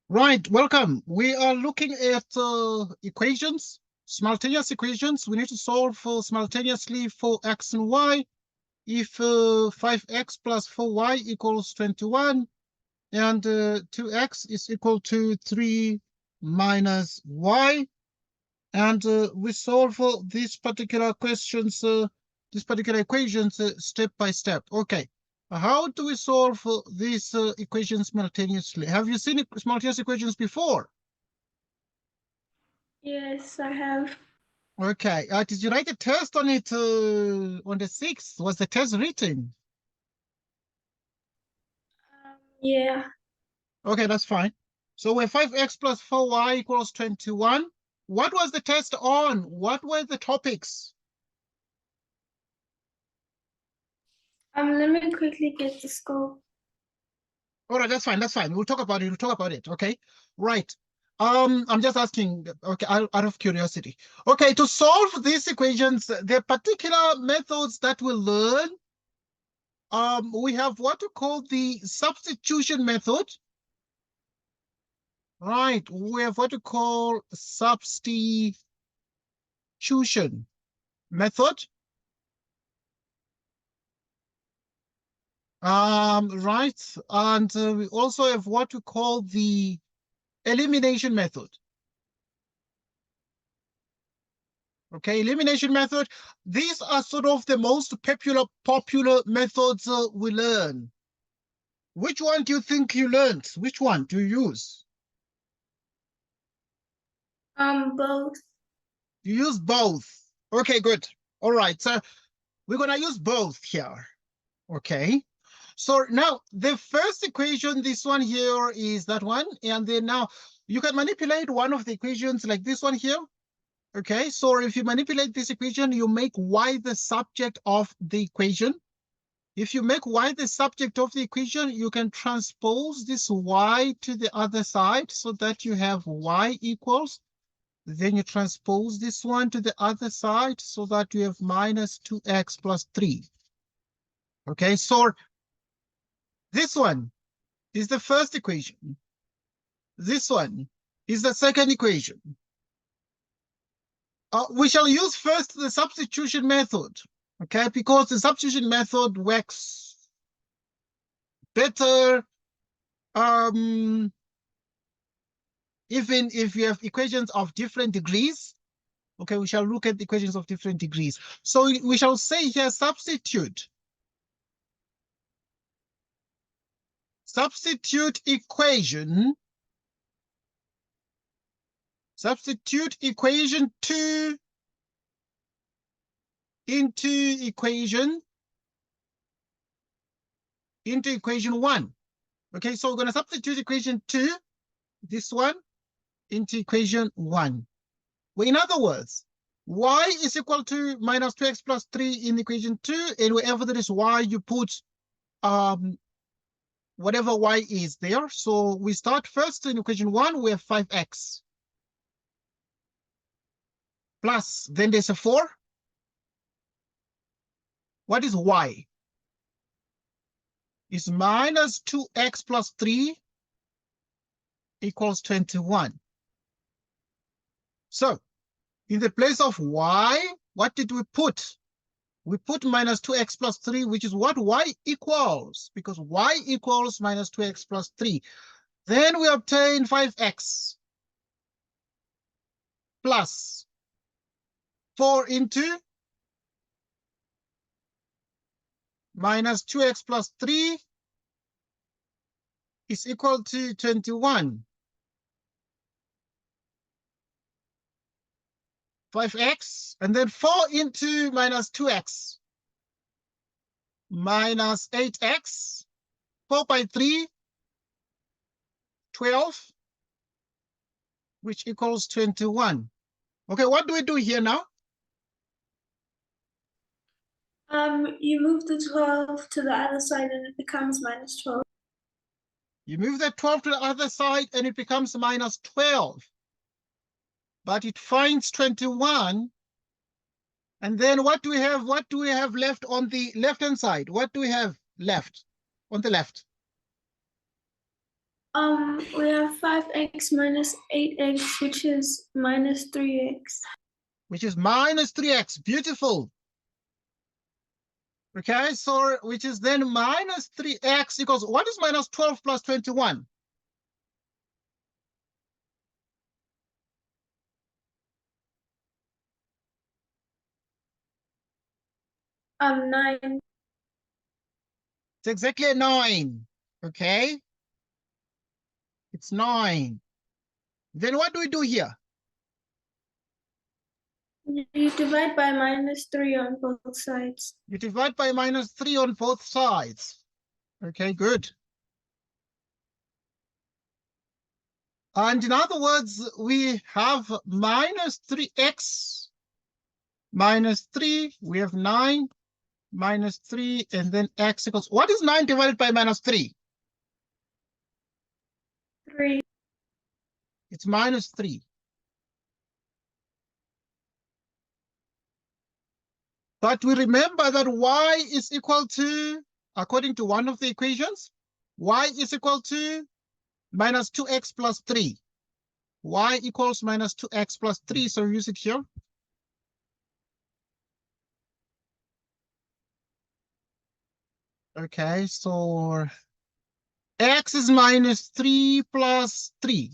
Right, welcome. We are looking at equations, simultaneous equations. We need to solve simultaneously for x and y. If 5x plus 4y equals 21, and 2x is equal to 3 minus y. And we solve these particular questions, these particular equations step by step. Okay. How do we solve these equations simultaneously? Have you seen simultaneous equations before? Yes, I have. Okay. Did you write a test on it on the 6th? Was the test written? Yeah. Okay, that's fine. So we're 5x plus 4y equals 21. What was the test on? What were the topics? Let me quickly get the scope. All right, that's fine. That's fine. We'll talk about it. We'll talk about it. Okay. Right. I'm just asking, okay, out of curiosity. Okay, to solve these equations, the particular methods that we learn, we have what we call the substitution method. Right. We have what we call substitution method. Right. And we also have what we call the elimination method. Okay, elimination method. These are sort of the most popular methods we learn. Which one do you think you learned? Which one do you use? Both. You use both. Okay, good. All right, so we're gonna use both here. Okay. So now the first equation, this one here is that one, and then now you can manipulate one of the equations like this one here. Okay, so if you manipulate this equation, you make y the subject of the equation. If you make y the subject of the equation, you can transpose this y to the other side so that you have y equals. Then you transpose this one to the other side so that you have minus 2x plus 3. Okay, so this one is the first equation. This one is the second equation. We shall use first the substitution method, okay, because the substitution method works better even if you have equations of different degrees. Okay, we shall look at equations of different degrees. So we shall say here substitute equation. Substitute equation 2 into equation 1. Okay, so we're going to substitute equation 2, this one, into equation 1. Well, in other words, y is equal to minus 2x plus 3 in equation 2, and wherever there is y, you put whatever y is there. So we start first in equation 1, we have 5x. Plus, then there's a 4. What is y? It's minus 2x plus 3 equals 21. So, in the place of y, what did we put? We put minus 2x plus 3, which is what y equals, because y equals minus 2x plus 3. Then we obtain 5x plus 4 into minus 2x plus 3 is equal to 21. 5x, and then 4 into minus 2x. Minus 8x, 4 by 3, 12, which equals 21. Okay, what do we do here now? You move the 12 to the other side and it becomes minus 12. You move that 12 to the other side and it becomes minus 12. But it finds 21. And then what do we have? What do we have left on the left-hand side? What do we have left on the left? We have 5x minus 8x, which is minus 3x. Which is minus 3x. Beautiful. Okay, so which is then minus 3x equals, what is minus 12 plus 21? 9. It's exactly a 9. Okay. It's 9. Then what do we do here? You divide by minus 3 on both sides. You divide by minus 3 on both sides. Okay, good. And in other words, we have minus 3x minus 3. We have 9 minus 3, and then x equals, what is 9 divided by minus 3? 3. It's minus 3. But we remember that y is equal to, according to one of the equations, y is equal to minus 2x plus 3. Y equals minus 2x plus 3, so use it here. Okay, so x is minus 3 plus 3.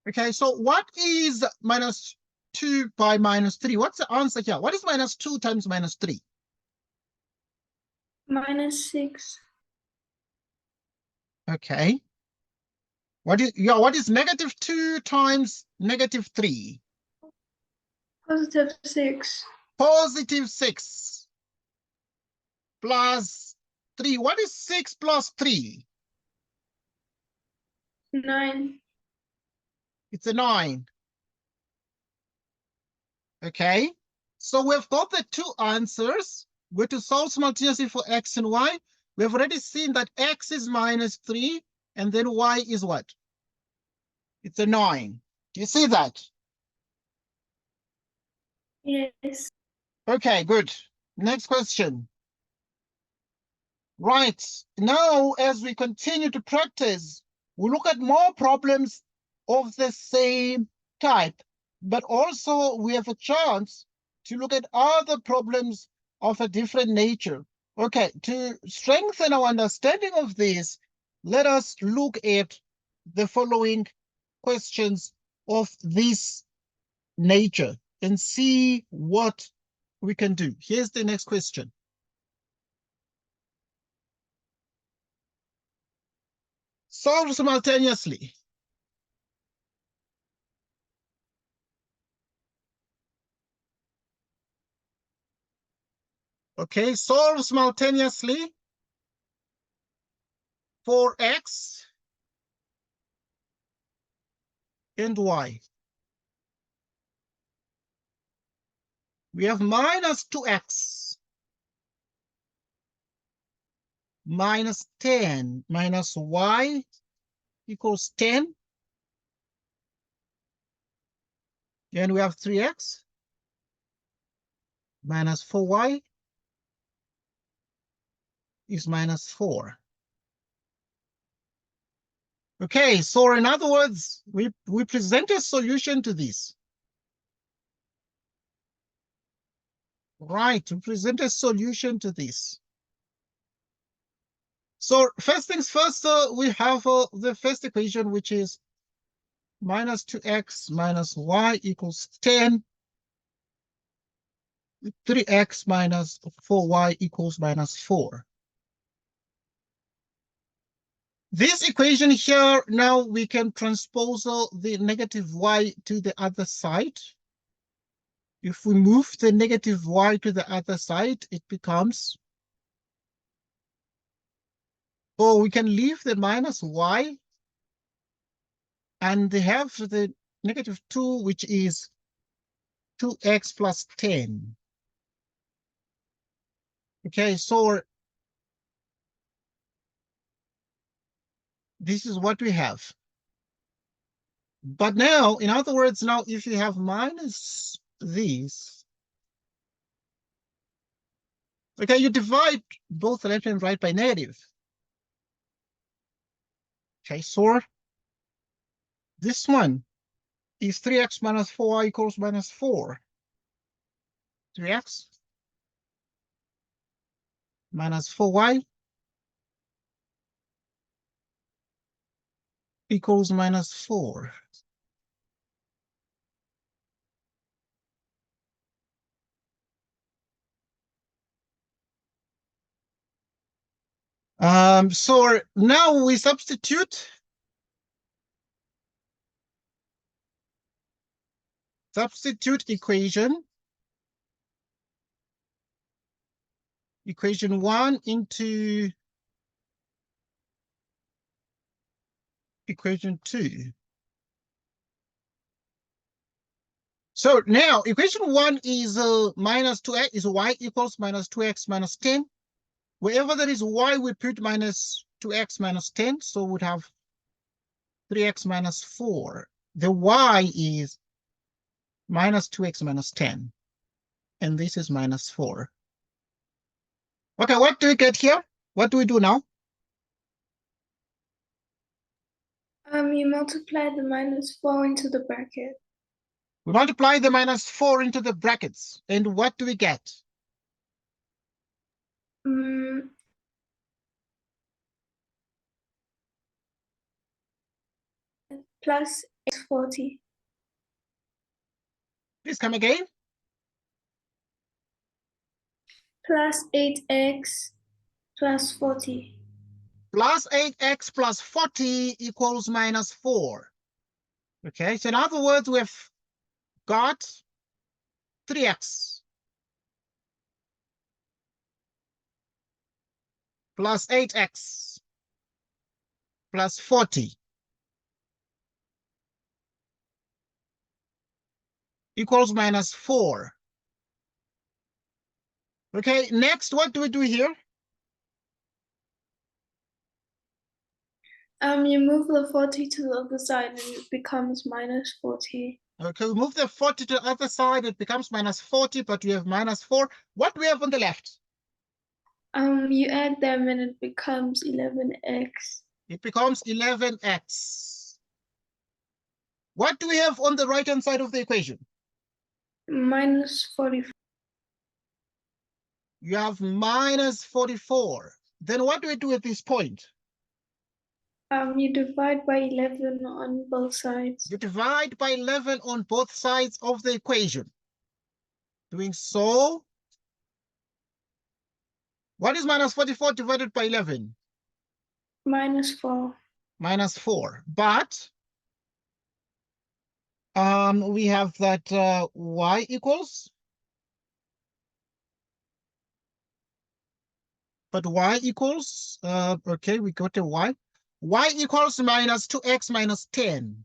Okay, so what is minus 2 by minus 3? What's the answer here? What is minus 2 times minus 3? Minus 6. Okay. What is negative 2 times negative 3? Positive 6. Positive 6 plus 3. What is 6 plus 3? 9. It's a 9. Okay, so we've got the two answers. We're to solve simultaneously for x and y. We've already seen that x is minus 3, and then y is what? It's a 9. Do you see that? Yes. Okay, good. Next question. Right, now as we continue to practice, we look at more problems of the same type, but also we have a chance to look at other problems of a different nature. Okay, to strengthen our understanding of this, let us look at the following questions of this nature and see what we can do. Here's the next question. Solve simultaneously. Okay, solve simultaneously for x and y. We have minus 2x minus 10 minus y equals 10. And we have 3x minus 4y is minus 4. Okay, so in other words, we present a solution to this. Right, we present a solution to this. So first things first, we have the first equation, which is minus 2x minus y equals 10. 3x minus 4y equals minus 4. This equation here, now we can transpose the negative y to the other side. If we move the negative y to the other side, it becomes, or we can leave the minus y and have the negative 2, which is 2x plus 10. Okay, so this is what we have. But now, in other words, now if you have minus this, okay, you divide both left and right by negative. Okay, so this one is 3x minus 4y equals minus 4. 3x minus 4y equals minus 4. So now we substitute equation 1 into equation 2. So now equation 1 is minus 2x, is y equals minus 2x minus 10. Wherever there is y, we put minus 2x minus 10. So we'd have 3x minus 4. The y is minus 2x minus 10. And this is minus 4. Okay, what do we get here? What do we do now? You multiply the minus 4 into the bracket. We multiply the minus 4 into the brackets. And what do we get? Plus 40. Please come again. Plus 8x plus 40. Plus 8x plus 40 equals minus 4. Okay, so in other words, we've got 3x plus 8x plus 40 equals minus 4. Okay, next, what do we do here? You move the 40 to the other side and it becomes minus 40. Okay, we move the 40 to the other side, it becomes minus 40, but we have minus 4. What do we have on the left? You add them and it becomes 11x. It becomes 11x. What do we have on the right-hand side of the equation? Minus 44. You have minus 44. Then what do we do at this point? You divide by 11 on both sides. You divide by 11 on both sides of the equation. Doing so, what is minus 44 divided by 11? Minus 4. Minus 4. But we have that y equals. But y equals, okay, we got a y. Y equals minus 2x minus 10.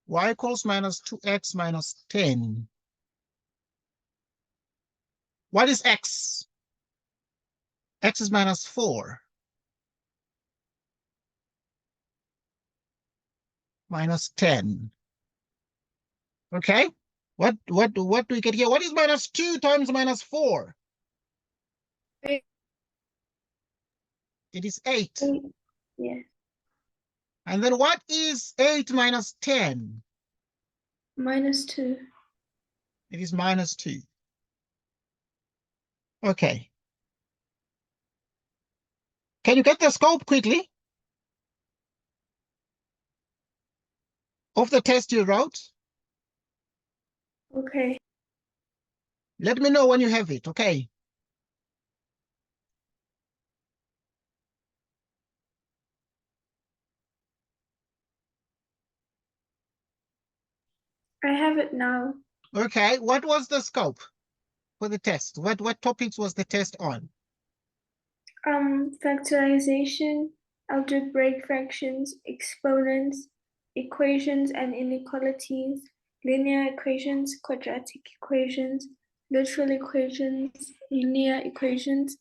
Y equals minus 2x minus 10. What is x? X is minus 4. Minus 10. Okay. What do we get here? What is minus 2 times minus 4? 8. It is 8. Yeah. And then what is 8 minus 10? Minus 2. It is minus 2. Okay. Can you get the scope quickly of the test you wrote? Okay. Let me know when you have it, okay? I have it now. Okay, what was the scope for the test? What topics was the test on? Factorization, algebraic fractions, exponents, equations and inequalities, linear equations, quadratic equations, literal equations, linear equations,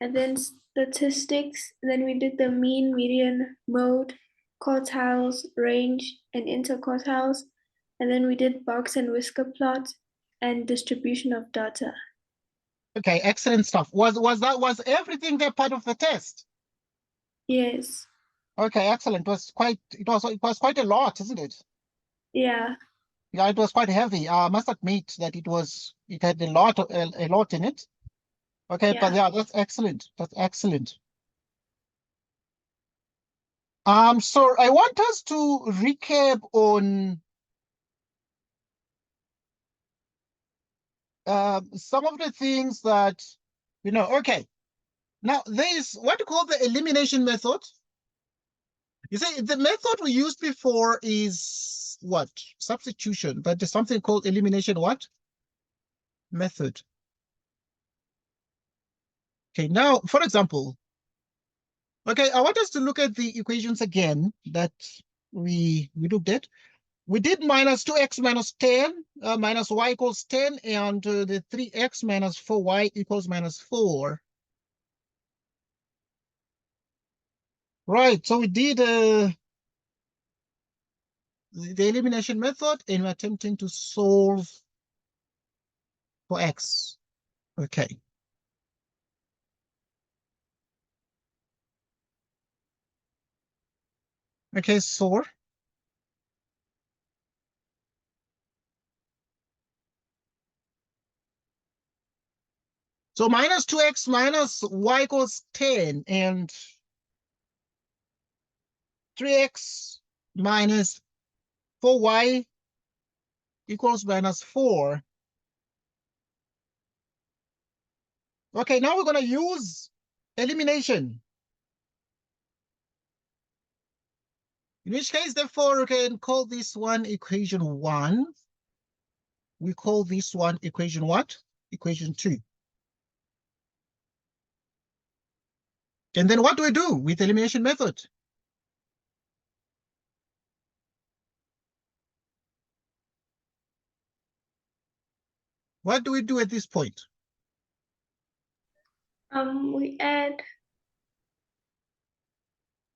and then statistics. And then we did the mean, median, mode, quartiles, range, and interquartiles. And then we did box and whisker plot and distribution of data. Okay, excellent stuff. Was everything there part of the test? Yes. Okay, excellent. It was quite a lot, isn't it? Yeah. Yeah, it was quite heavy. I must admit that it had a lot in it. Okay, but Yeah. yeah, that's excellent. That's excellent. So I want us to recap on some of the things that okay. Now there's what you call the elimination method. You see, the method we used before is what? Substitution, but there's something called elimination what? Method. Okay, now, for example, okay, I want us to look at the equations again that we looked at. We did minus 2x minus 10, minus y equals 10, and the 3x minus 4y equals minus 4. Right, so we did the elimination method, and we're attempting to solve for x. Okay. Okay, so minus 2x minus y equals 10, and 3x minus 4y equals minus 4. Okay, now we're going to use elimination. In which case, therefore, we can call this one equation 1. We call this one equation what? Equation 2. And then what do we do with the elimination method? What do we do at this point? We add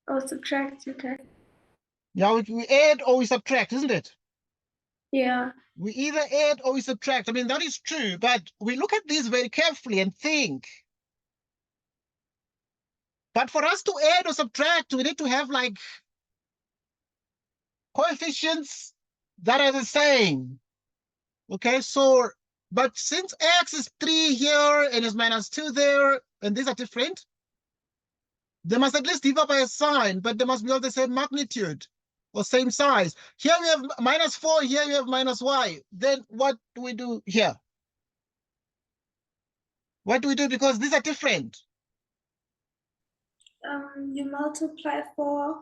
or subtract, okay. Yeah, we add or we subtract, isn't it? Yeah. We either add or we subtract. I mean, that is true, but we look at these very carefully and think. But for us to add or subtract, we need to have like coefficients that are the same. Okay, so, but since x is 3 here and is minus 2 there, and these are different, they must at least differ by a sign, but they must be of the same magnitude or same size. Here we have minus 4, here we have minus y. Then what do we do here? What do we do? Because these are different. You multiply 4.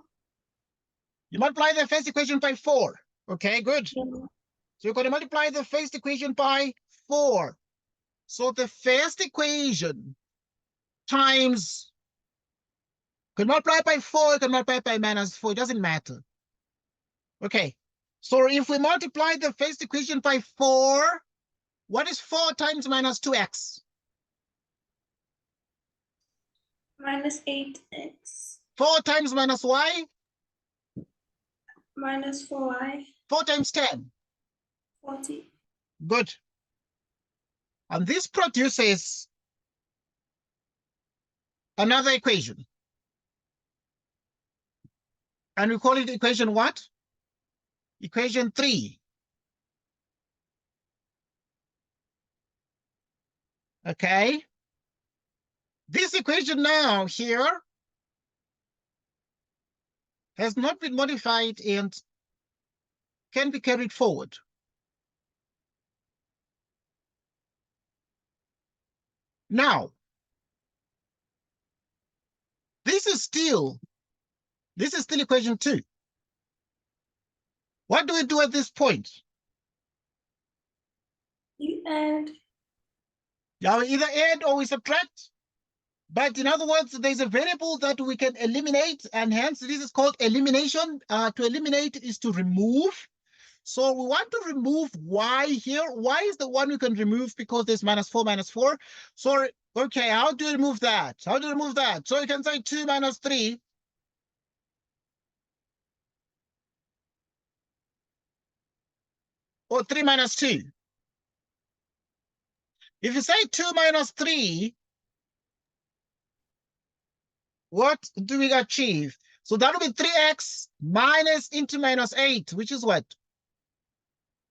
You multiply the first equation by 4. Okay, good. Yeah. So you're going to multiply the first equation by 4. So the first equation times, can multiply by 4, you can multiply by minus 4, it doesn't matter. Okay, so if we multiply the first equation by 4, what is 4 times minus 2x? Minus 8x. 4 times minus y? Minus 4y. 4 times 10. 40. Good. And this produces another equation. And we call it equation what? Equation 3. Okay. This equation now here has not been modified and can be carried forward. Now, this is still equation 2. What do we do at this point? You add. Yeah, we either add or we subtract. But in other words, there's a variable that we can eliminate, and hence this is called elimination. To eliminate is to remove. So we want to remove y here. Y is the one we can remove because there's minus 4, minus 4. So, okay, how do you remove that? How do you remove that? So you can say 2 minus 3. Or 3 minus 2. If you say 2 minus 3, what do we achieve? So that will be 3x minus into minus 8, which is what?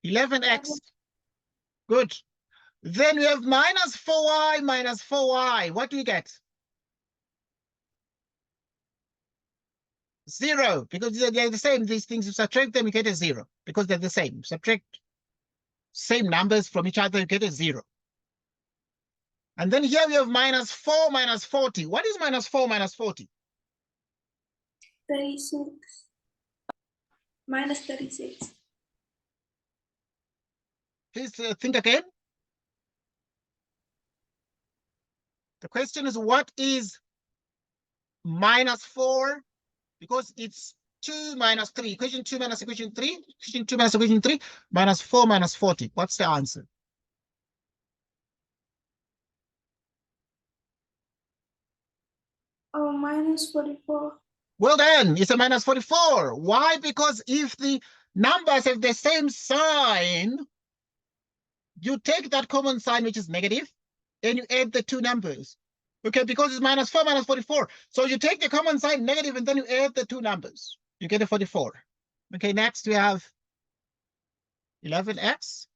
11x. Good. Then we have minus 4y minus 4y. What do we get? 0, because they're the same. These things, you subtract them, you get a 0, because they're the same. Subtract same numbers from each other, you get a 0. And then here we have minus 4 minus 40. What is minus 4 minus 40? 36. Minus 36. Please think again. The question is, what is minus 4? Because it's 2 minus 3. Equation 2 minus equation 3. Equation 2 minus equation 3. Minus 4 minus 40. What's the answer? Oh, minus 44. Well done. It's a minus 44. Why? Because if the numbers have the same sign, you take that common sign, which is negative, and you add the two numbers. Okay, because it's minus 4 minus 44. So you take the common sign negative, and then you add the two numbers. You get a 44. Okay, next we have 11x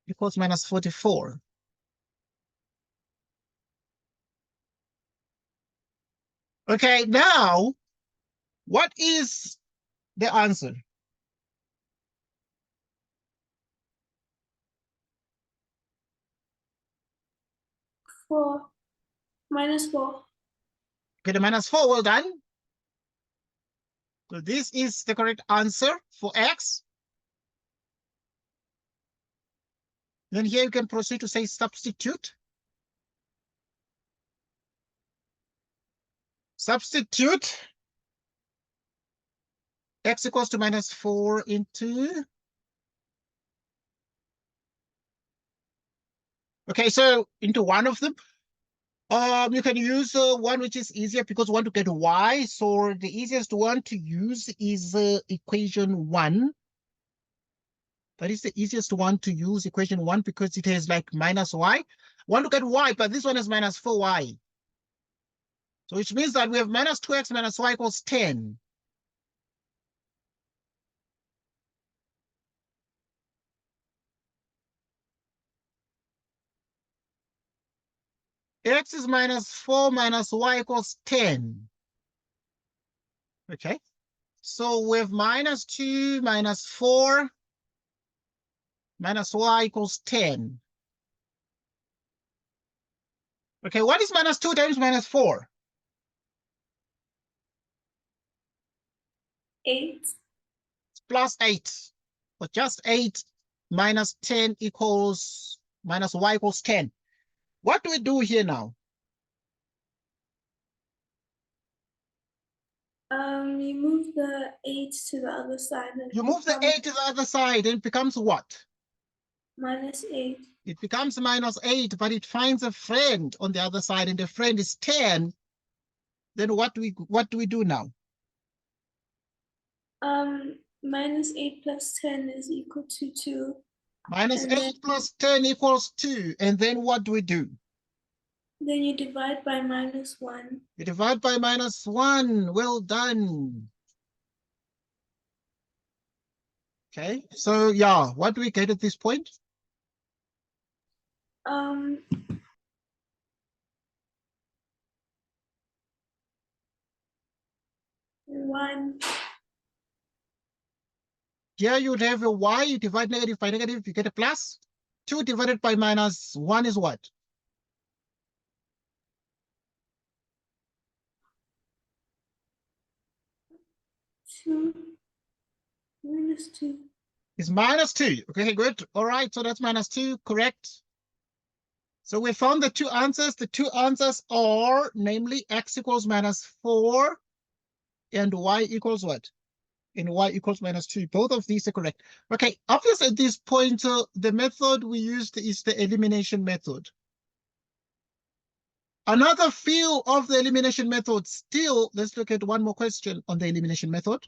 equals minus 44. Okay, now, what is the answer? Four. Minus 4. Okay, the minus 4, well done. So this is the correct answer for x. Then here you can proceed to say substitute. Substitute x equals to minus 4 into. Okay, so into one of them. You can use one which is easier because we want to get y. So the easiest one to use is equation 1. That is the easiest one to use, equation 1, because it has like minus y. Want to get y, but this one is minus 4y. So which means that we have minus 2x minus y equals 10. X is minus 4 minus y equals 10. Okay. So we have minus 2 minus 4 minus y equals 10. Okay, what is minus 2 times minus 4? 8. It's plus 8. But just 8 minus 10 equals minus y equals 10. What do we do here now? You move the 8 to the other side. And You move the 8 to the other side and it becomes what? minus 8. It becomes minus 8, but it finds a friend on the other side, and the friend is 10. Then what do we do now? Minus 8 plus 10 is equal to 2. Minus And 8 plus 10 equals 2. And then what do we do? then you divide by minus 1. You divide by minus 1. Well done. Okay, so yeah, what do we get at this point? 1. Here you would have a y, you divide negative by negative, you get a plus. 2 divided by minus 1 is what? 2. Minus 2. Is minus 2. Okay, good. All right, so that's minus 2, correct. So we found the two answers. The two answers are, namely, x equals minus 4 and y equals what? And y equals minus 2. Both of these are correct. Okay, obviously at this point, the method we used is the elimination method. Another few of the elimination method still, let's look at one more question on the elimination method.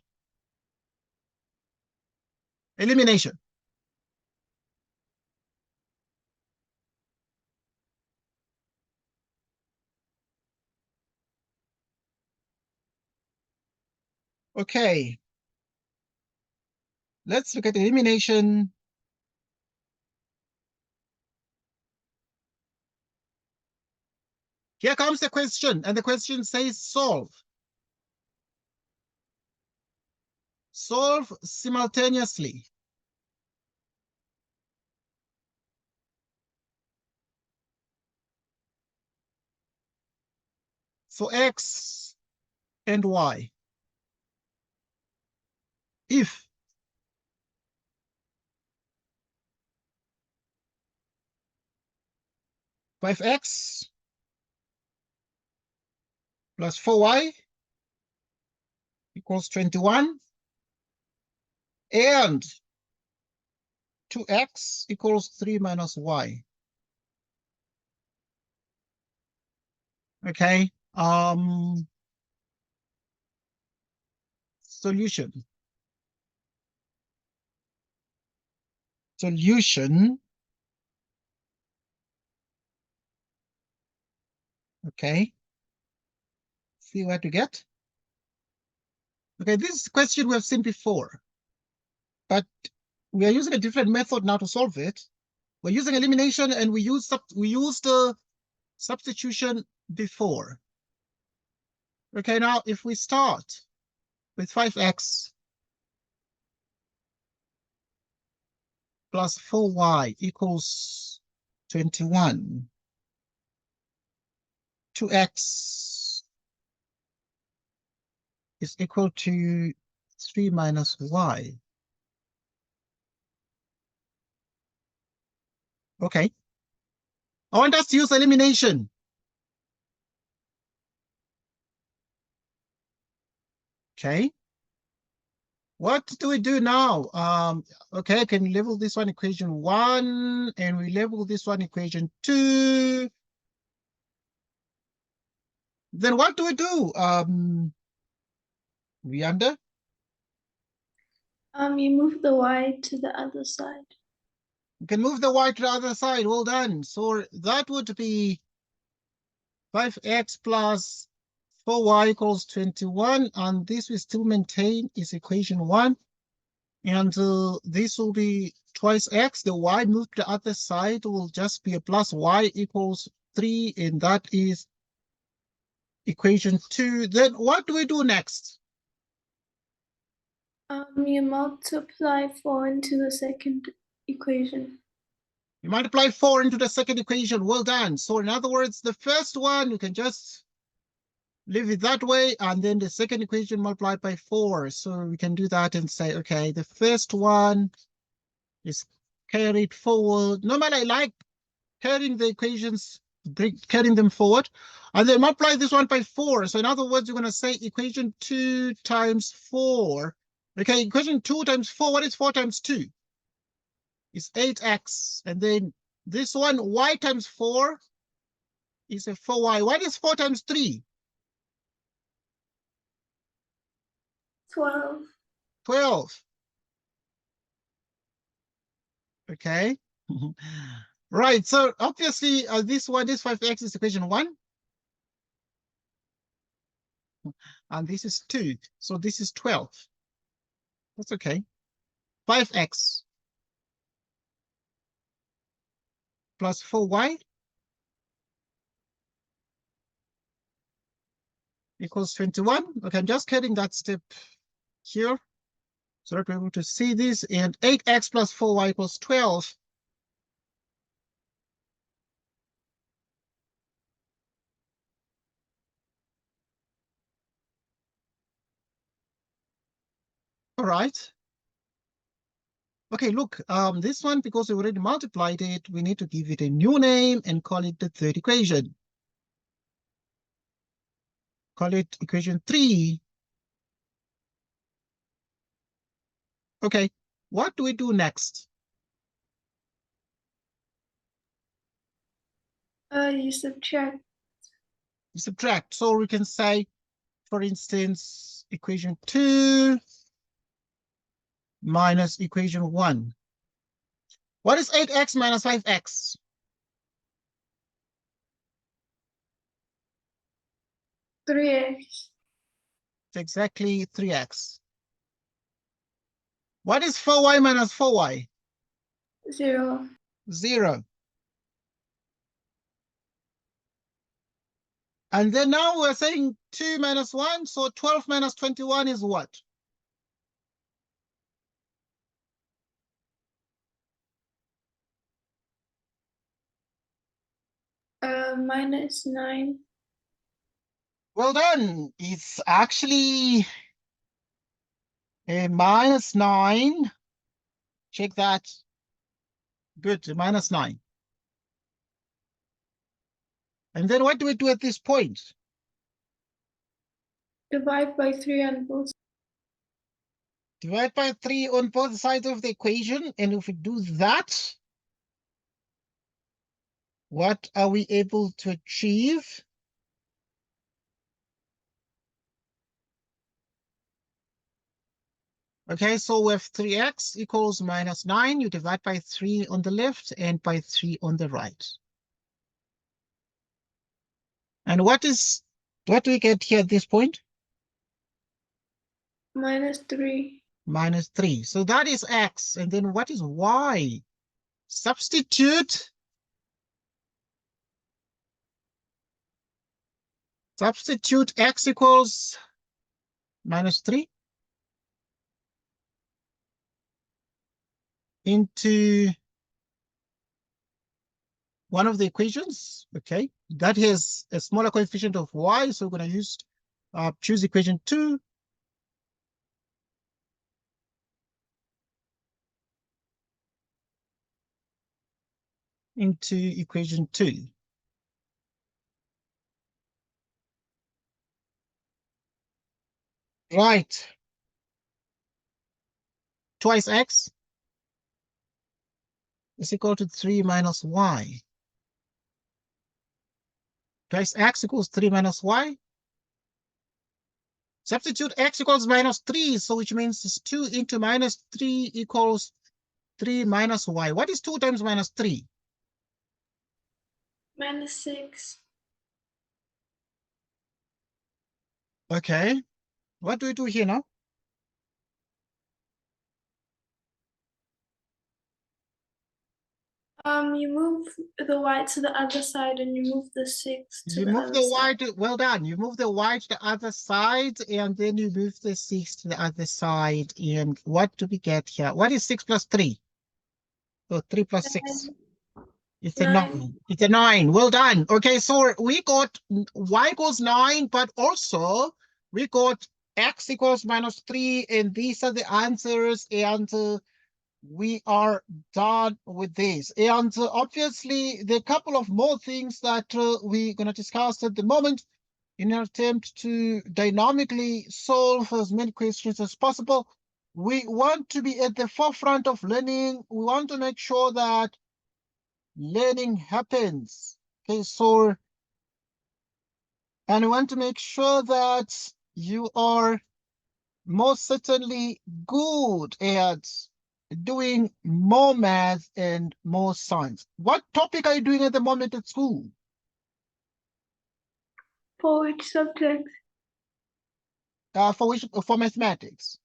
Elimination. Okay. Let's look at elimination. Here comes the question, and the question says solve. Solve simultaneously. For x and y. If five x plus 4y equals 21, and 2x equals 3 minus y. Okay. Solution. Okay. See what you get. Okay, this question we have seen before, but we are using a different method now to solve it. We're using elimination, and we used substitution before. Okay, now if we start with 5x plus 4y equals 21, 2x is equal to 3 minus y. Okay. I want us to use elimination. Okay. What do we do now? Okay, I can label this one equation 1, and we label this one equation 2. Then what do we do? Vianda? You move the y to the other side. You can move the y to the other side. Well done. So that would be 5x plus 4y equals 21, and this we still maintain is equation 1. And this will be twice x. The y moved to the other side will just be a plus y equals 3, and that is equation 2. Then what do we do next? You multiply 4 into the second equation. You multiply 4 into the second equation. Well done. So in other words, the first one, you can just leave it that way, and then the second equation multiplied by 4. So we can do that and say, okay, the first one is carried forward. Normally, I like carrying the equations, carrying them forward, and then multiply this one by 4. So in other words, you're going to say equation 2 times 4. Okay, equation 2 times 4, what is 4 times 2? It's 8x. And then this one, y times 4 is a 4y. What is 4 times 3? 12. 12. Okay. Right, so obviously this 5x is equation 1. And this is 2. So this is 12. That's okay. 5x plus 4y equals 21. Okay, I'm just carrying that step here so that we're able to see this. And 8x plus 4y equals 12. All right. Okay, look, this one, because we already multiplied it, we need to give it a new name and call it the third equation. Call it equation 3. Okay, what do we do next? You subtract. We subtract. So we can say, for instance, equation 2 minus equation 1. What is 8x minus 5x? 3x. It's exactly 3x. What is 4y minus 4y? 0. 0. And then now we're saying 2 minus 1, so 12 minus 21 is what? Minus 9. Well done. It's actually a minus 9. Check that. Good, minus 9. And then what do we do at this point? Divide by 3 on both. Divide by 3 on both sides of the equation. And if we do that, what are we able to achieve? Okay, so we have 3x equals minus 9. You divide by 3 on the left and by 3 on the right. And what do we get here at this point? Minus 3. Minus 3. So that is x. And then what is y? Substitute x equals minus 3 into one of the equations. Okay, that has a smaller coefficient of y, so we're going to use choose equation 2. Into equation 2. Right. Twice x is equal to 3 minus y. Twice x equals 3 minus y. Substitute x equals minus 3, so which means it's 2 into minus 3 equals 3 minus y. What is 2 times minus 3? Minus 6. Okay. What do we do here now? You move the y to the other side and you move the 6 to You the move other the y side. to, well done. You move the y to the other side, and then you move the 6 to the other side. And what do we get here? What is 6 plus 3? So 3 plus 6. It's a 9. It's a 9. Well done. Okay, so we got y equals 9, but also we got x equals minus 3, and these are the answers, and we are done with this. And obviously, there are a couple of more things that we're going to discuss at the moment in an attempt to dynamically solve as many questions as possible. We want to be at the forefront of learning. We want to make sure that learning happens. Okay, so, and we want to make sure that you are most certainly good at doing more math and more science. What topic are you doing at the moment at school? For which subject? For mathematics?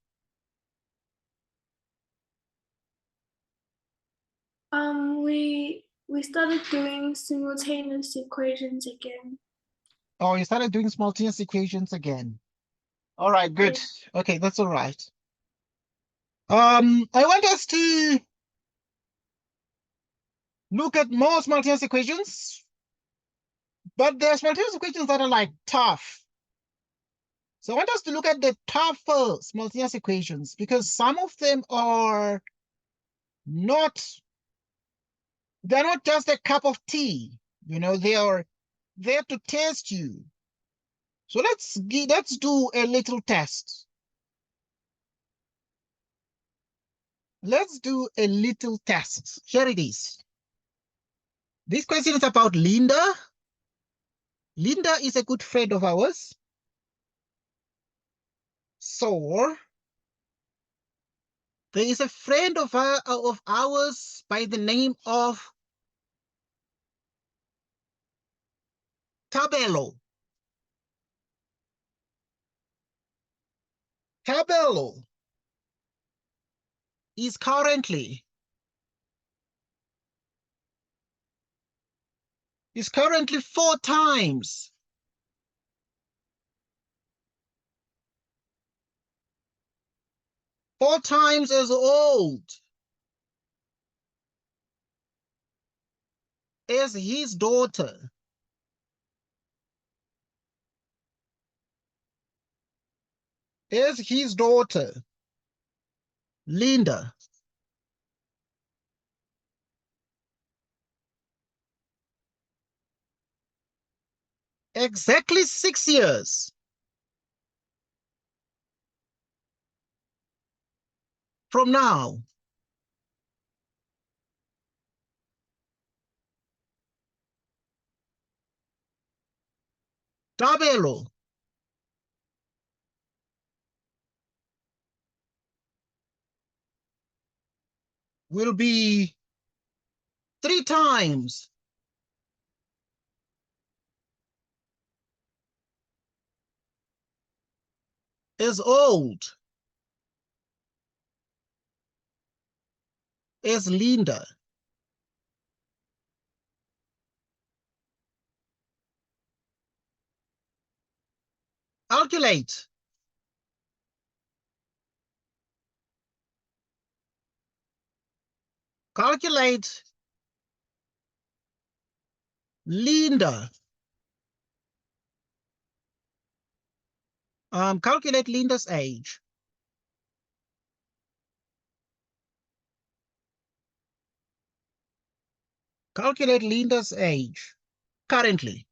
We started doing simultaneous equations again. Oh, you started doing simultaneous equations again. All right, good. Yeah. Okay, that's all right. I want us to look at more simultaneous equations, but there are simultaneous equations that are like tough. So I want us to look at the tougher simultaneous equations because some of them are they're not just a cup of tea. You know, they are there to test you. So let's do a little test. Let's do a little test. Here it is. This question is about Linda. Linda is a good friend of ours. So there is a friend of ours by the name of Tabelo. Tabelo is currently 4 times as old as his daughter. Linda. Exactly 6 years from now. Tabelo will be 3 times as old as Linda. Calculate. Calculate Linda. Calculate Linda's age. Calculate Linda's age currently.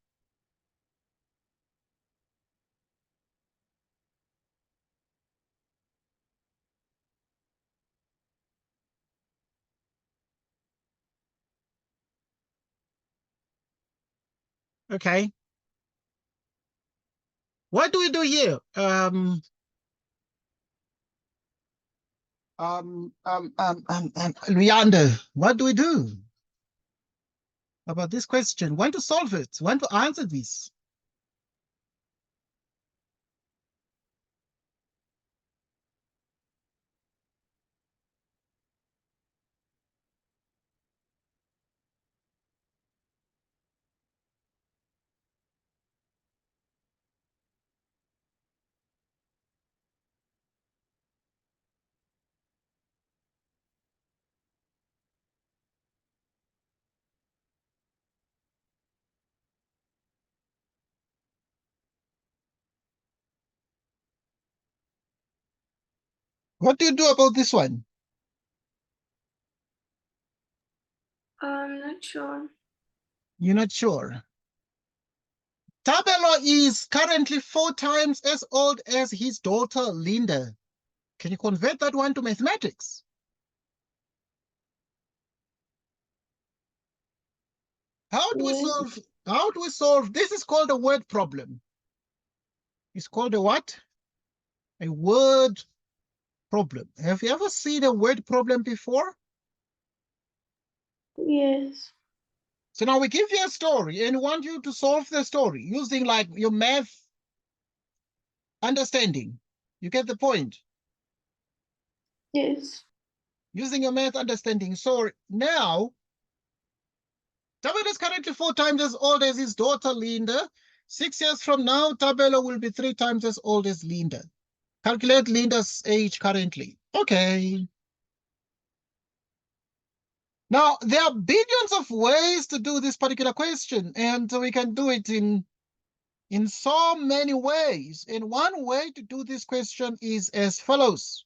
Okay. What do we do here? Leander, what do we do about this question? Want to solve it? Want to answer this? What do you do about this one? I'm not sure. You're not sure. Tabelo is currently 4 times as old as his daughter, Linda. Can you convert that one to mathematics? How do we Yes. solve? How do we solve? This is called a word problem. It's called a what? A word problem. Have you ever seen a word problem before? Yes. So now we give you a story and want you to solve the story using like your math understanding. You get the point? Yes. Using your math understanding. So now, Tabelo is currently 4 times as old as his daughter, Linda. 6 years from now, Tabelo will be 3 times as old as Linda. Calculate Linda's age currently. Okay. Now, there are billions of ways to do this particular question, and we can do it in so many ways. And one way to do this question is as follows.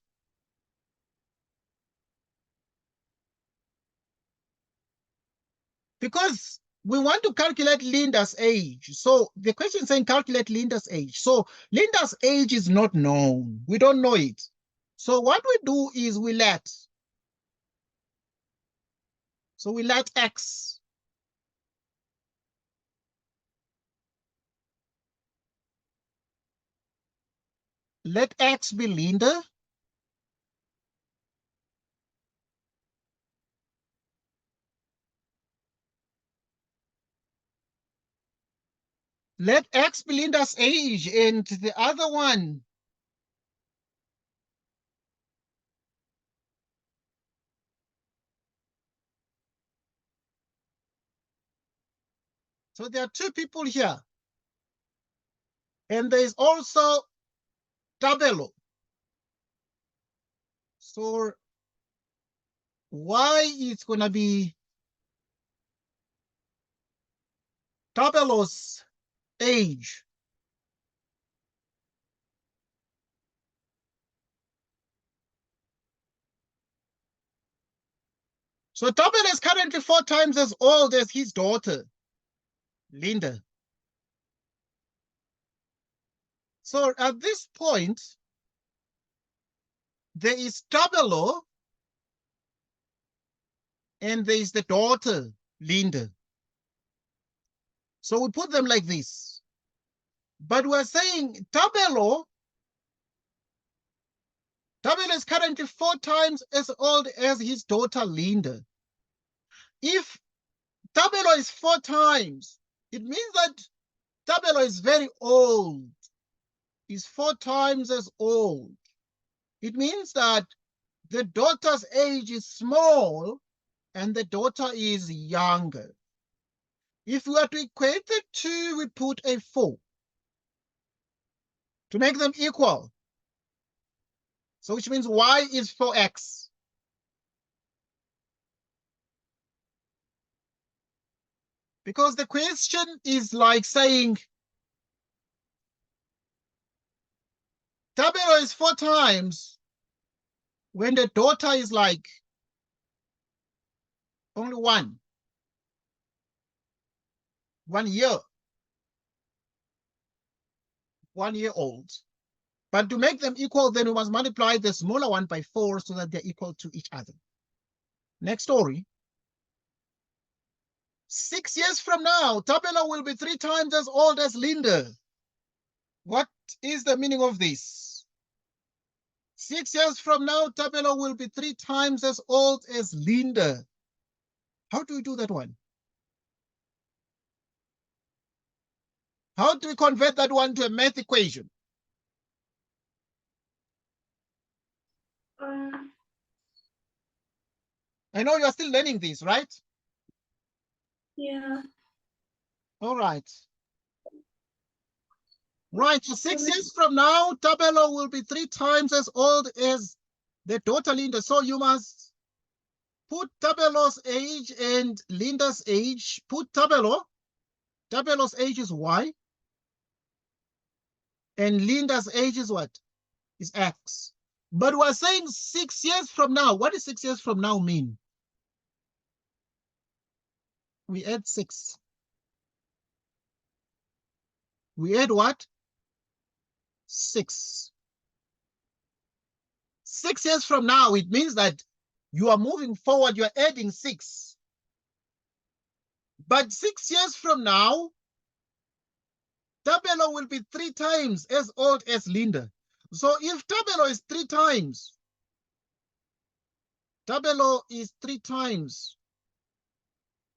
Because we want to calculate Linda's age. So the question is saying calculate Linda's age. So Linda's age is not known. We don't know it. So what we do is we let. So we let X. Let X be Linda. Let X be Linda's age, and the other one So there are two people here. And there's also Tabelo. So y is going to be Tabelo's age. So Tabelo is currently 4 times as old as his daughter, Linda. So at this point, there is Tabelo and there is the daughter, Linda. So we put them like this. But we're saying Tabelo is currently 4 times as old as his daughter, Linda. If Tabelo is 4 times, it means that Tabelo is very old. He's 4 times as old. It means that the daughter's age is small and the daughter is younger. If we were to equate the two, we put a 4 to make them equal. So which means y is 4x. Because the question is like saying Tabelo is 4 times when the daughter is like only 1 year. 1 year old. But to make them equal, then we must multiply the smaller one by 4 so that they're equal to each other. Next story. 6 years from now, Tabelo will be 3 times as old as Linda. What is the meaning of this? 6 years from now, Tabelo will be 3 times as old as Linda. How do we do that one? How do we convert that one to a math equation? I know you're still learning this, right? Yeah. All right. Right, so 6 years from now, Tabelo will be 3 times as old as the daughter Linda. So you must put Tabelo's age and Linda's age. Put Tabelo. Tabelo's age is Y. And Linda's age is what? Is X. But we're saying 6 years from now. What does 6 years from now mean? We add 6. We add what? 6. 6 years from now, it means that you are moving forward, you're adding 6. But 6 years from now, Tabelo will be 3 times as old as Linda. So if Tabelo is 3 times, Tabelo is 3 times.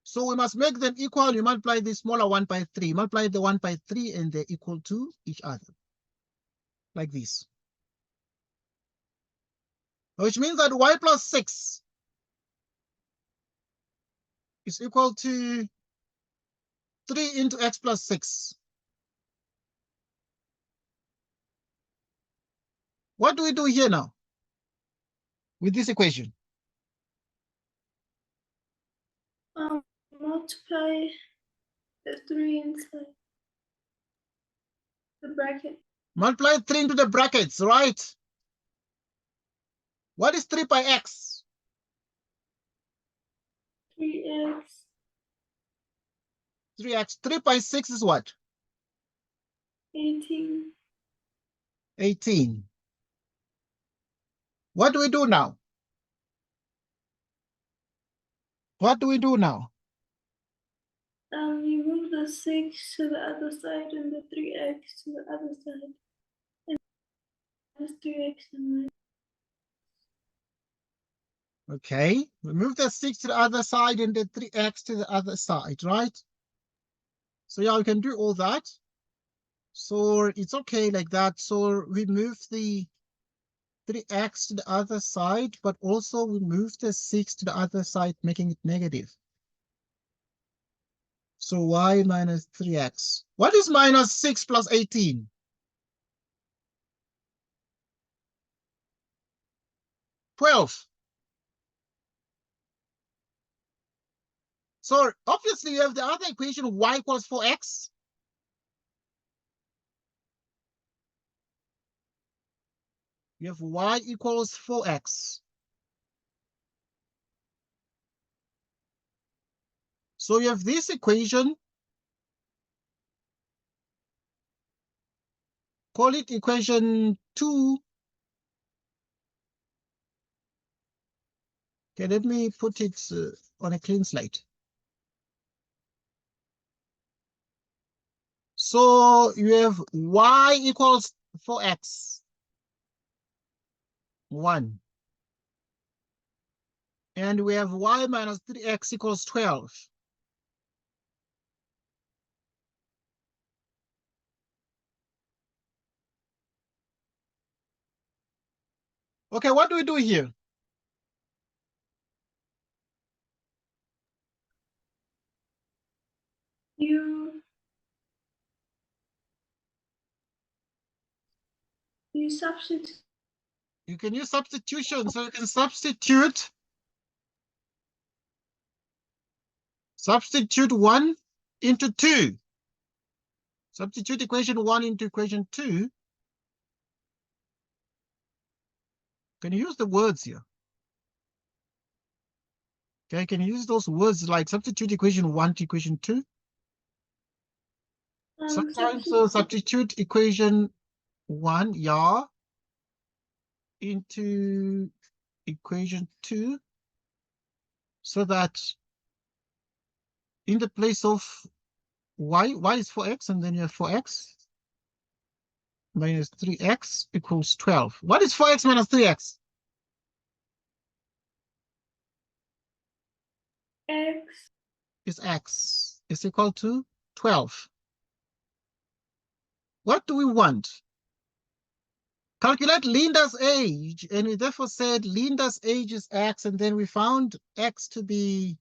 So we must make them equal. You multiply the smaller one by 3. Multiply the one by 3 and they're equal to each other. Like this. Which means that y plus 6 is equal to 3 into x plus 6. What do we do here now with this equation? Multiply the 3 inside the bracket. Multiply 3 into the brackets, right? What is 3 by x? 3x. 3x. 3 by 6 is what? 18. 18. What do we do now? What do we do now? You move the 6 to the other side and the 3x to the other side. And minus 3x and minus. Okay, we move the 6 to the other side and the 3x to the other side, right? So yeah, we can do all that. So it's okay like that. So we move the 3x to the other side, but also we move the 6 to the other side, making it negative. So y minus 3x. What is minus 6 plus 18? 12. So obviously you have the other equation, y equals 4x. You have y equals 4x. So you have this equation. Call it equation 2. Okay, let me put it on a clean slate. So you have y equals 4x. 1. And we have y minus 3x equals 12. Okay, what do we do here? You substitute. You can use substitution. So you can substitute 1 into 2. Substitute equation 1 into equation 2. Can you use the words here? Okay, can you use those words like substitute equation 1 to equation 2? Sometimes substitute equation 1, yeah, into equation 2, so that in the place of y is 4x, and then you have 4x minus 3x equals 12. What is 4x minus 3x? X Is x is equal to 12. What do we want? Calculate Linda's age, and we therefore said Linda's age is x, and then we found x to be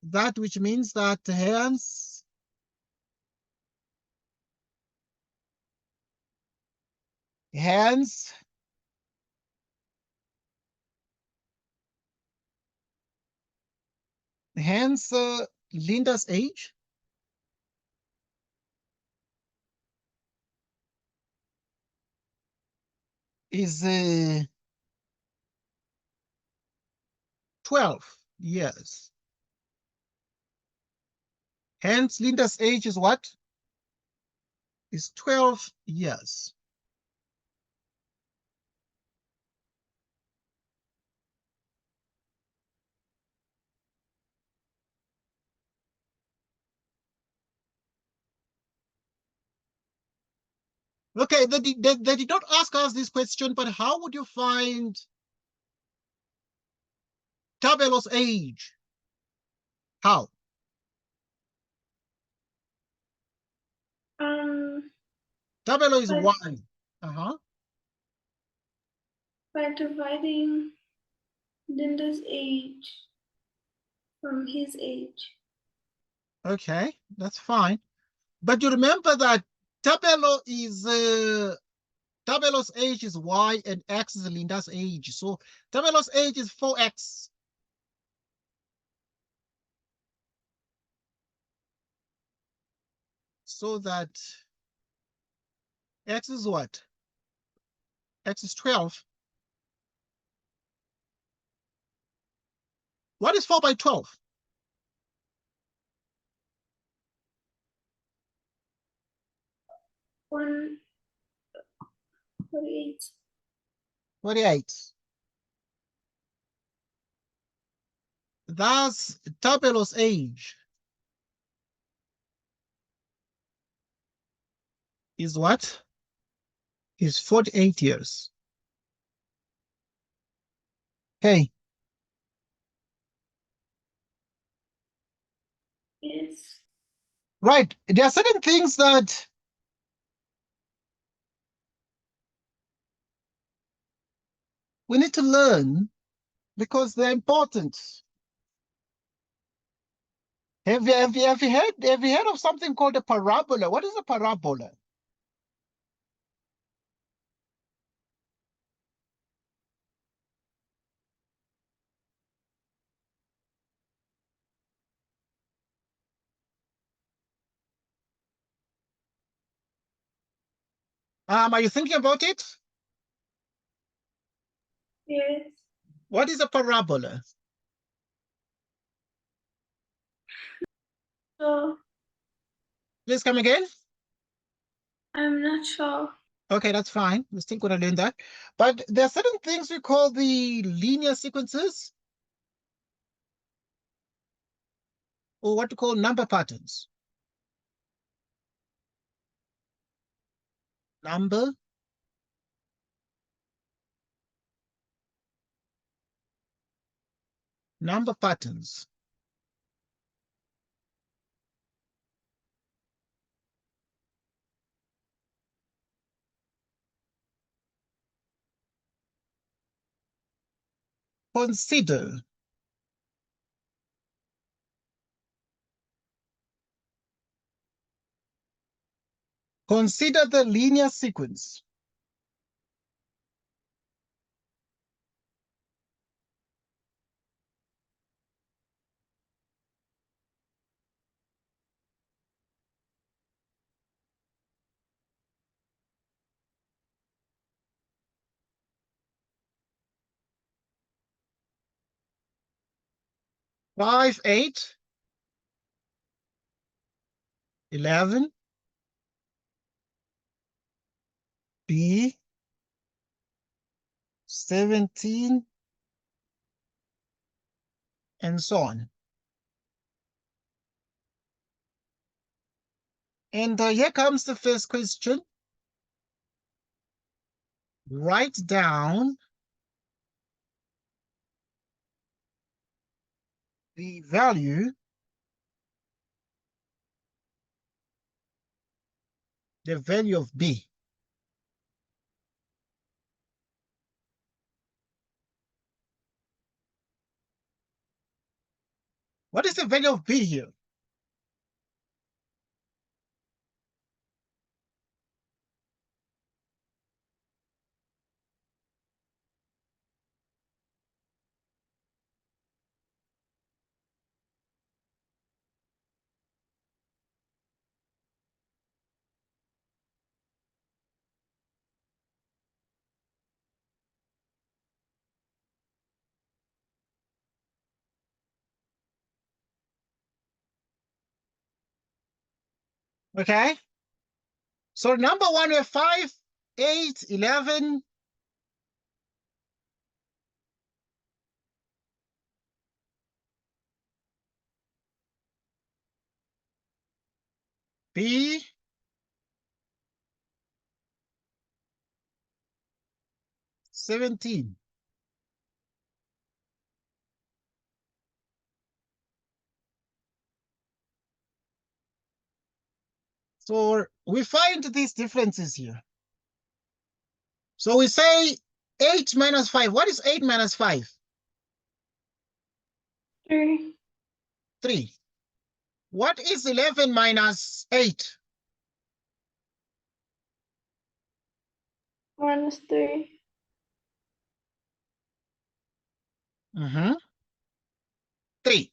that, which means that hence Linda's age is 12 years. Hence, Linda's age is what? Is 12 years. Okay, they did not ask us this question, but how would you find Tabelo's age? How? Tabelo is y. By dividing Linda's age from his age. Okay, that's fine. But you remember that Tabelo is Tabelo's age is y and x is Linda's age. So Tabelo's age is 4x. So that x is what? X is 12. What is 4 by 12? 48. 48. Thus, Tabelo's age is what? Is 48 years. Okay. Yes. Right. There are certain things that we need to learn because they're important. Have you heard of something called a parabola? What is a parabola? Are you thinking about it? Yes. What is a parabola? So Please come again. I'm not sure. Okay, that's fine. We're still going to learn that. But there are certain things we call the linear sequences, or what we call number patterns. Number patterns. Consider the linear sequence. Five, 8, 11, B, 17, and so on. And here comes the first question. Write down the value of B. What is the value of B here? Okay. So number one, we have 5, 8, 11. B, 17. So we find these differences here. So we say 8 minus 5. What is 8 minus 5? 3. 3. What is 11 minus 8? -3. 3.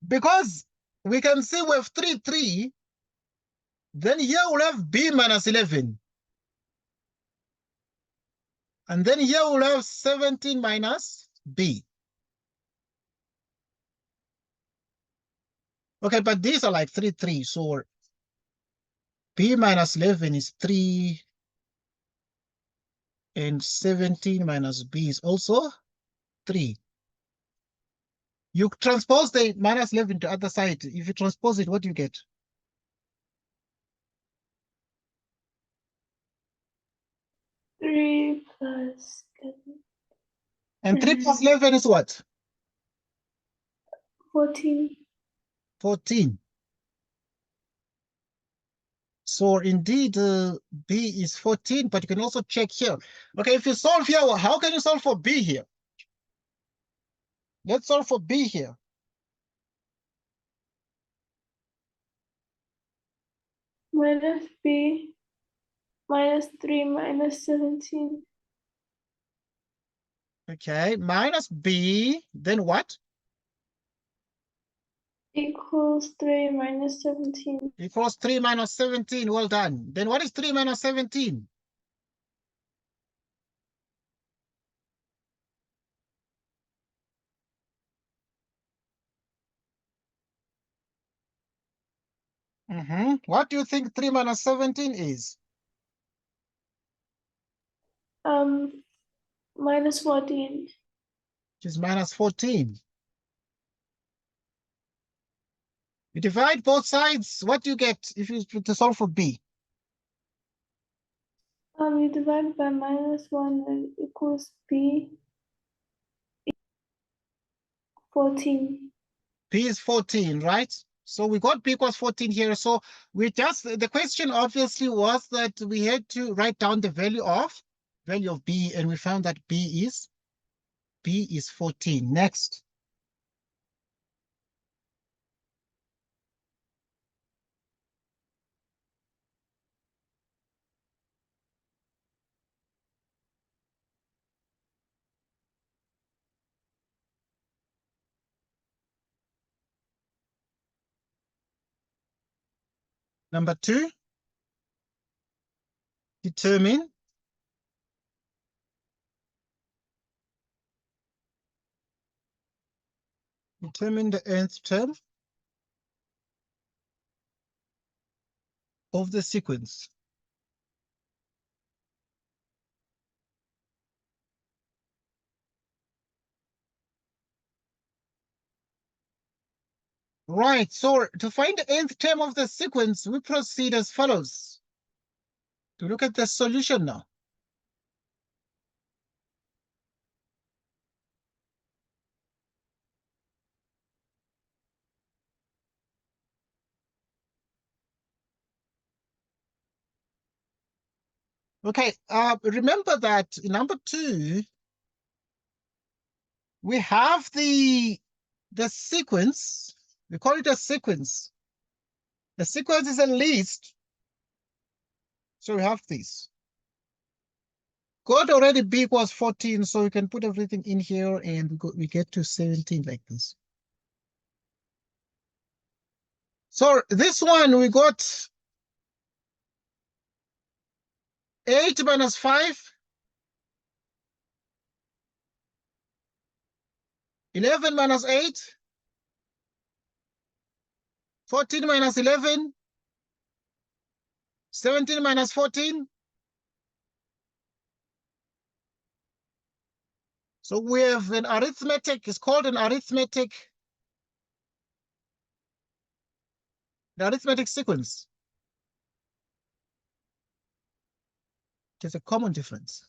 Because we can see we have 3, 3. Then here we'll have B minus 11. And then here we'll have 17 minus B. Okay, but these are like 3, 3. So B minus 11 is 3. And 17 minus B is also 3. You transpose the minus 11 to the other side. If you transpose it, what do you get? 3 plus 7. And 3 plus 11 is what? 14. 14. So indeed, B is 14, but you can also check here. Okay, if you solve here, how can you solve for B here? Let's solve for B here. minus b minus 3 minus 17 Okay, minus b, then what? equals 3 minus 17. Equals 3 minus 17. Well done. Then what is 3 minus 17? What do you think 3 minus 17 is? Minus 14. Which is minus 14. You divide both sides. What do you get if you to solve for b? You divide by minus 1 and equals b 14. B is 14, right? So we got b equals 14 here. So we just, the question obviously was that we had to write down the value of b, and we found that b is 14. Next. Number 2, determine the nth term of the sequence. Right, so to find the nth term of the sequence, we proceed as follows. To look at the solution now. Okay, remember that in number 2, we have the sequence. We call it a sequence. The sequence is a list. So we have this. Got already b equals 14, so we can put everything in here and we get to 17 like this. So this one we got 8 minus 5, 11 minus 8, 14 minus 11, 17 minus 14. So we have an arithmetic, it's called an arithmetic, the arithmetic sequence. There's a common difference.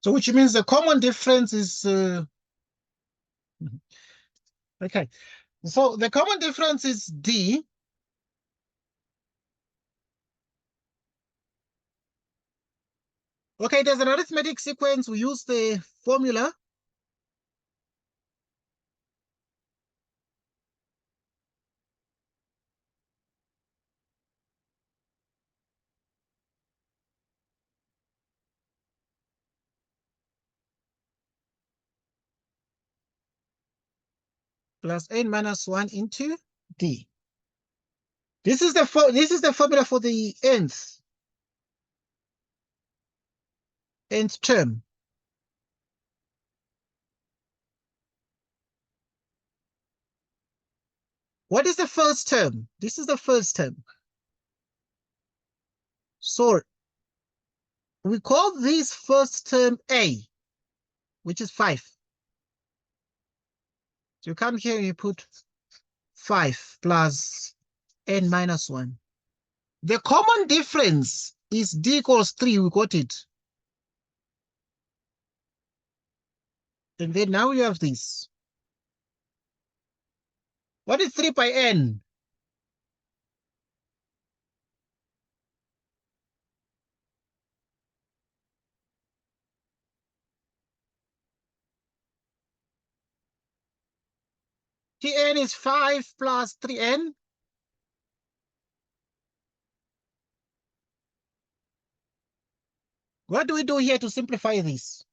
So which means the common difference is, okay. So the common difference is D. Okay, there's an arithmetic sequence. We use the formula. Plus n minus 1 into D. This is the formula for the nth term. What is the first term? This is the first term. So we call this first term A, which is 5. So you come here and you put 5 plus n minus 1. The common difference is D equals 3. We got it. And then now you have this. What is 3 by n? Tn is 5 plus 3n. What do we do here to simplify this?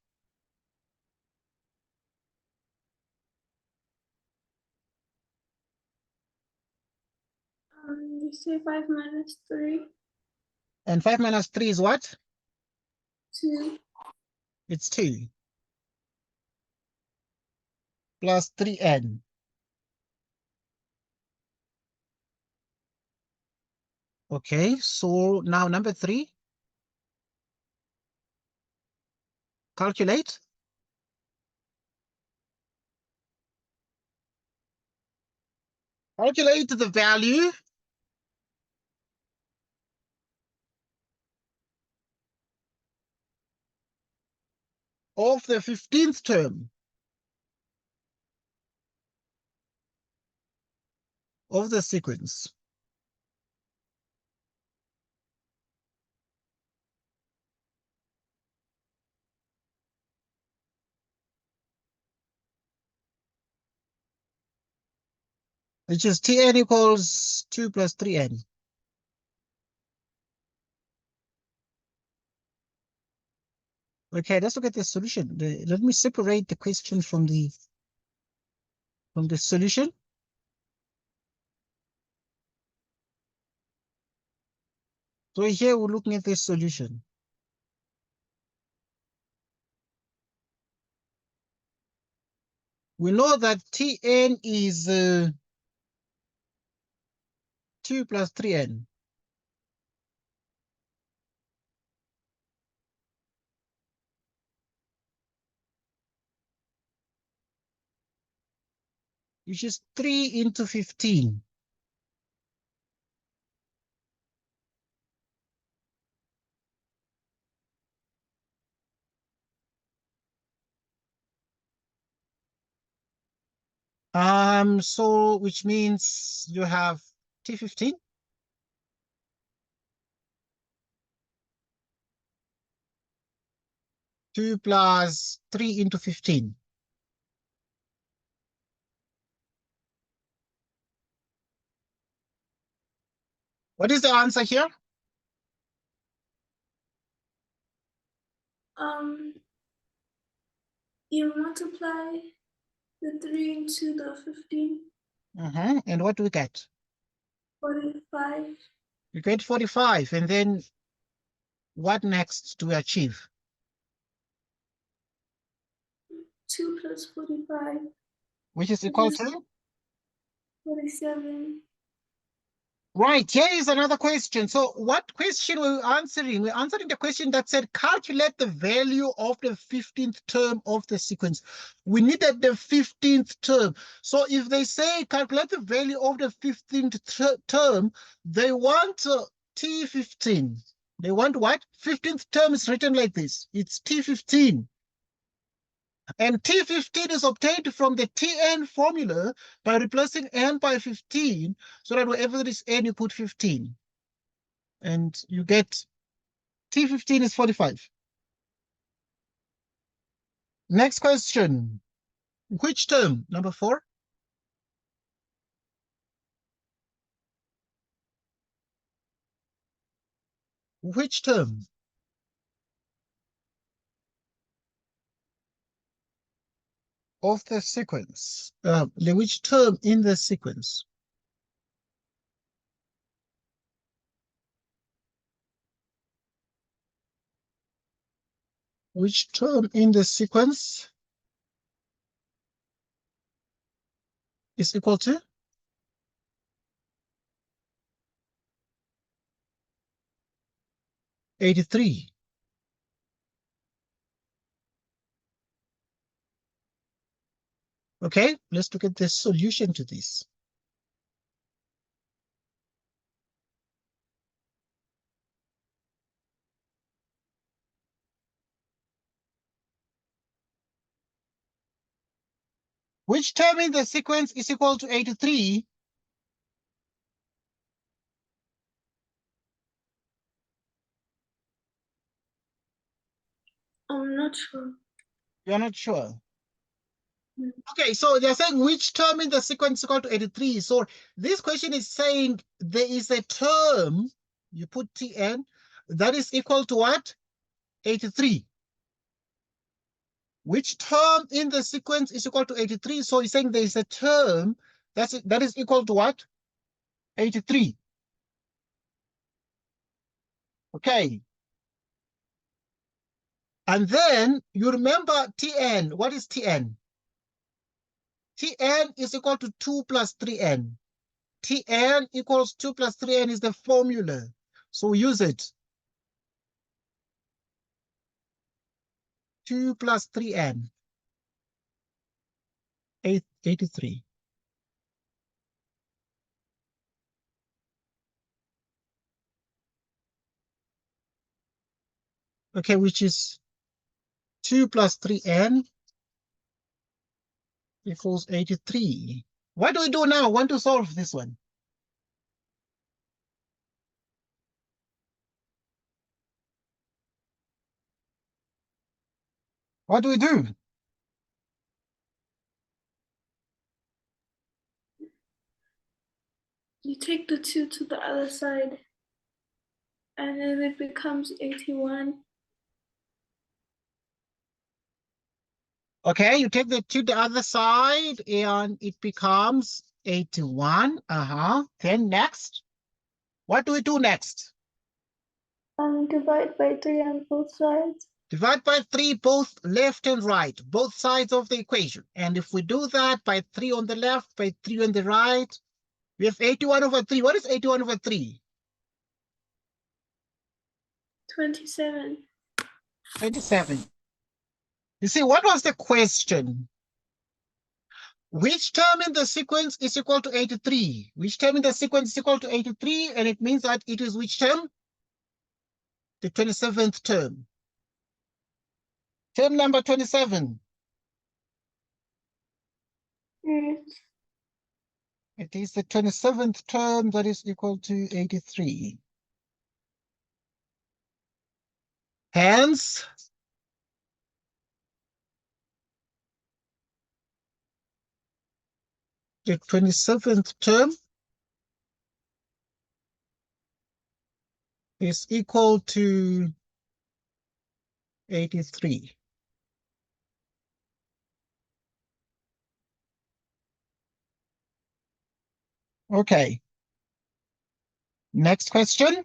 You say 5 minus 3. And 5 minus 3 is what? 2. It's 2. Plus 3n. Okay, so now number 3. Calculate. Calculate the value of the 15th term of the sequence. Which is Tn equals 2 plus 3n. Okay, let's look at the solution. Let me separate the question from the solution. So here we're looking at the solution. We know that Tn is 2 plus 3n. Which is 3 into 15. So which means you have T15. Two plus 3 into 15. What is the answer here? You multiply the 3 into the 15. And what do we get? 45. We get 45. And then what next do we achieve? 2 plus 45. Which is equal to? 47. Right, here is another question. So what question were we answering? We're answering the question that said, calculate the value of the 15th term of the sequence. We needed the 15th term. So if they say calculate the value of the 15th term, they want T15. They want what? 15th term is written like this. It's T15. And T15 is obtained from the Tn formula by replacing n by 15, so that wherever there is n, you put 15. And you get T15 is 45. Next question. Which term? Number 4? Which term of the sequence? Which term in the sequence? Which term in the sequence is equal to 83? Okay, let's look at the solution to this. Which term in the sequence is equal to 83? I'm not sure. You're not sure. Okay, so they're saying which term in the sequence is equal to 83. So this question is saying there is a term, you put Tn, that is equal to what? 83. Which term in the sequence is equal to 83? So it's saying there is a term that is equal to what? 83. Okay. And then you remember Tn. What is Tn? Tn is equal to 2 plus 3n. Tn equals 2 plus 3n is the formula. So we use it. 2 plus 3n, 83. Okay, which is 2 plus 3n equals 83. What do we do now? I want to solve this one. What do we do? You take the 2 to the other side, and then it becomes 81. Okay, you take the 2 to the other side, and it becomes 81. Then next, what do we do next? Divide by 3 on both sides. Divide by 3, both left and right, both sides of the equation. And if we do that by 3 on the left, by 3 on the right, we have 81 over 3. What is 81 over 3? 27. 27. You see, what was the question? Which term in the sequence is equal to 83? Which term in the sequence is equal to 83? And it means that it is which term? The 27th term. Term number 27. Yes. It is the 27th term that is equal to 83. Hence, the 27th term is equal to 83. Okay. Next question.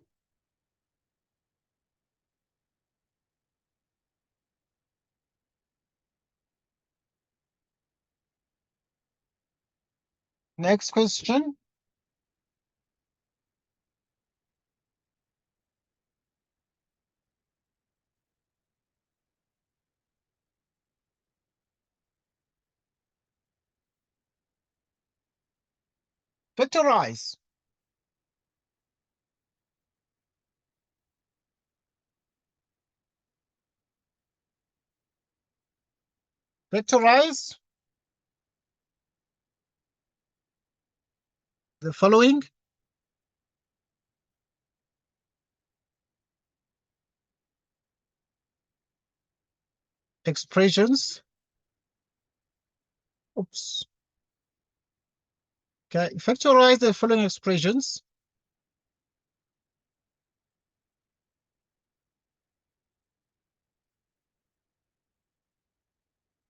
Next question. Factorize. Factorize the following. Expressions. Oops. Okay, factorize the following expressions.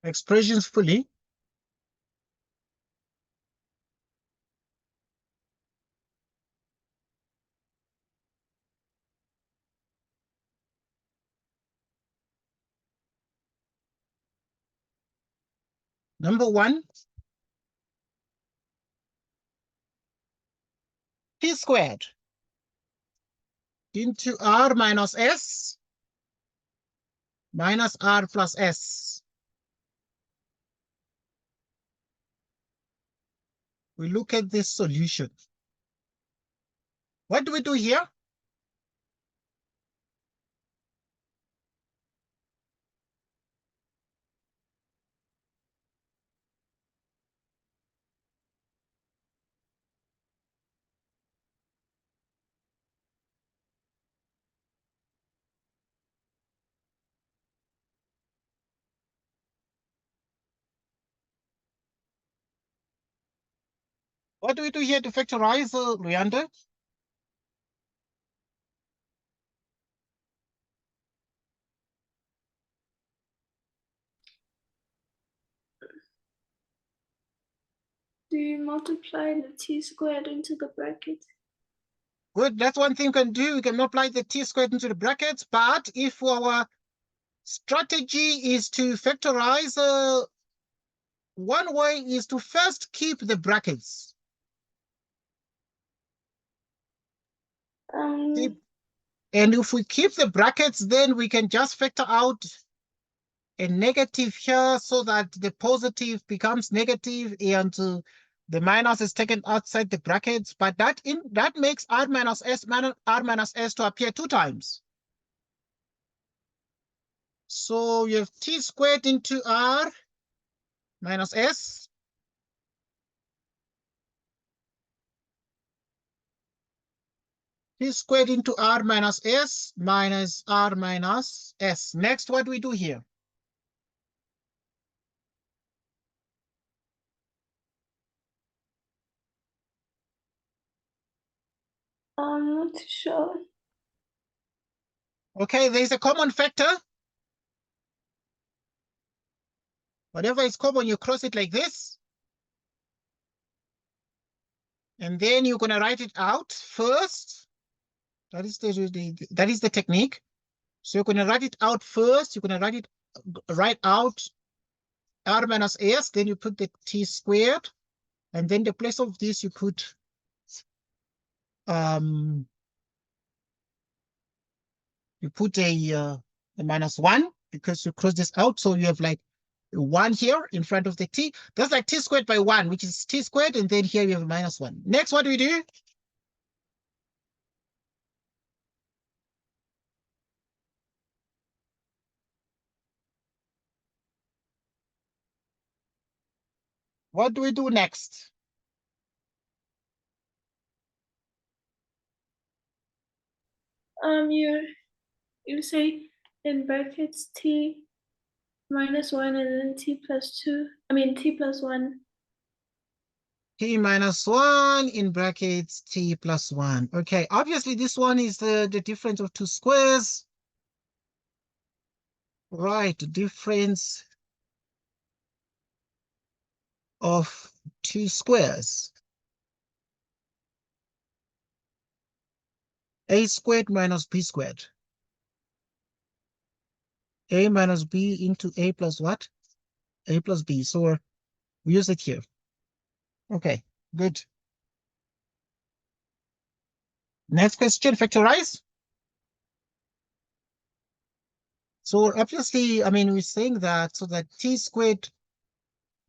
Expressions fully. Number 1, t squared into r minus s minus r plus s. We look at this solution. What do we do here? What do we do here to factorize, Leander? Do you multiply the t squared into the bracket? Good, that's one thing we can do. We can multiply the t squared into the brackets, but if our strategy is to factorize, one way is to first keep the brackets. And if we keep the brackets, then we can just factor out a negative here so that the positive becomes negative and the minus is taken outside the brackets. But that makes r minus s to appear 2 times. So you have t squared into r minus s. T squared into r minus s minus r minus s. Next, what do we do here? I'm not too sure. Okay, there's a common factor. Whatever is common, you cross it like this. And then you're going to write it out first. That is the technique. So you're going to write it out first. You're going to write out r minus s. Then you put the t squared. And then the place of this, you put a minus 1 because you cross this out. So you have like 1 here in front of the t. That's like t squared by 1, which is t squared. And then here you have a minus 1. Next, what do we do? What do we do next? You say in brackets t minus 1 and then t plus 2. I mean t plus 1. T minus 1 in brackets t plus 1. Okay, obviously this one is the difference of 2 squares. Right, difference of 2 squares. A squared minus b squared. A minus b into a plus what? A plus b. So we use it here. Okay, good. Next question, factorize. So obviously, I mean, we're saying that so that t squared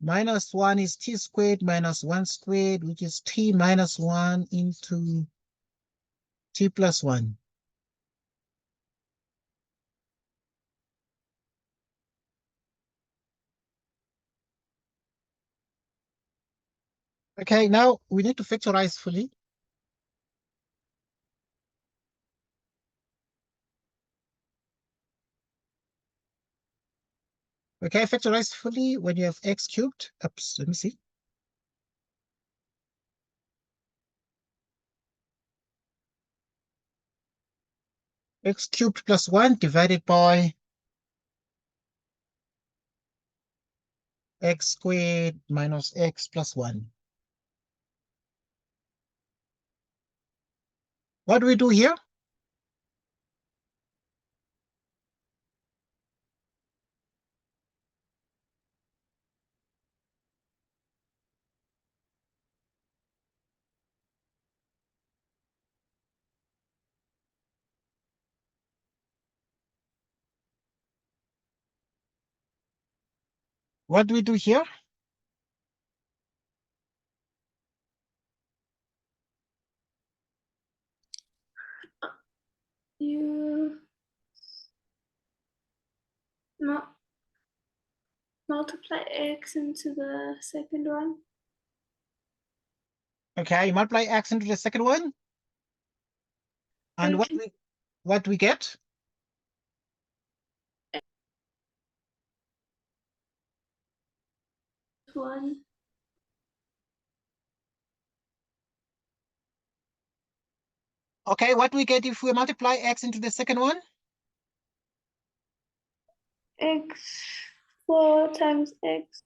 minus 1 is t squared minus 1 squared, which is t minus 1 into t plus 1. Okay, now we need to factorize fully. Okay, factorize fully when you have x cubed. Oops, let me see. X cubed plus 1 divided by x squared minus x plus 1. What do we do here? What do we do here? You multiply x into the second one. Okay, multiply x into the second one. And Okay. what we get? One. Okay, what do we get if we multiply x into the second one? x4 times x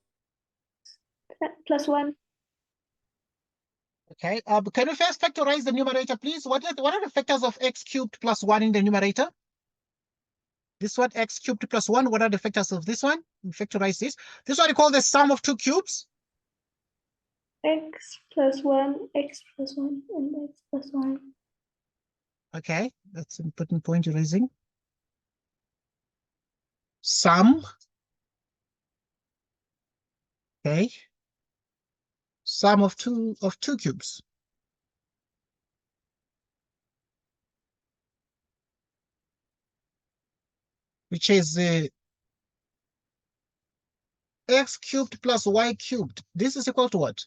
plus 1. Okay, can we first factorize the numerator, please? What are the factors of x cubed plus 1 in the numerator? This one, x cubed plus 1. What are the factors of this one? We factorize this. This one we call the sum of two cubes. X plus 1, x plus 1, and x plus 1. Okay, that's an important point you're raising. Sum. Okay. Sum of two cubes. Which is x cubed plus y cubed. This is equal to what?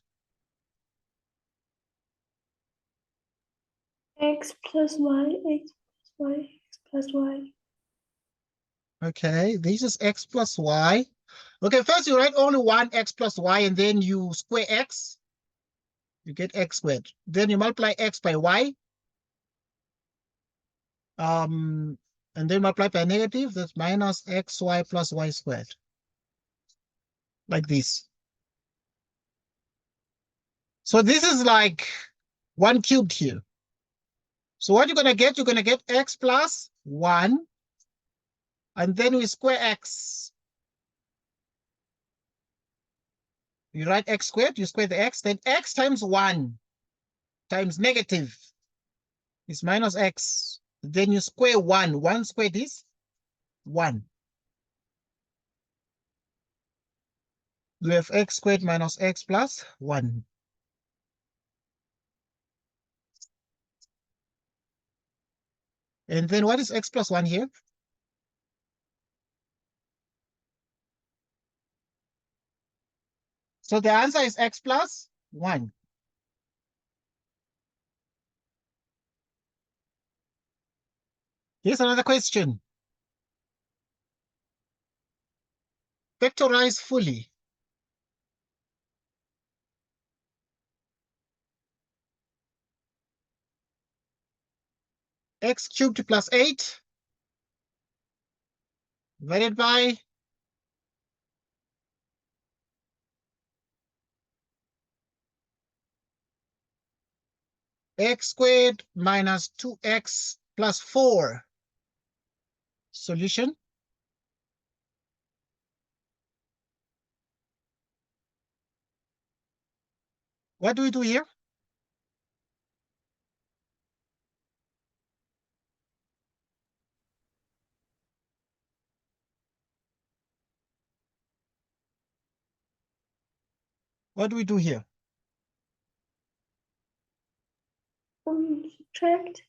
X plus y, x plus y, x plus y. Okay, this is x plus y. Okay, first you write only one x plus y, and then you square x. You get x squared. Then you multiply x by y. And then multiply by negative. That's minus xy plus y squared. Like this. So this is like 1 cubed here. So what you're going to get, you're going to get x plus 1. And then we square x. You write x squared, you square the x, then x times 1 times negative is minus x. Then you square 1. 1 squared is 1. We have x squared minus x plus 1. And then what is x plus 1 here? So the answer is x plus 1. Here's another question. Factorize fully. X cubed plus 8 divided by x squared minus 2x plus 4. Solution. What do we do here? What do we do here? Subtract.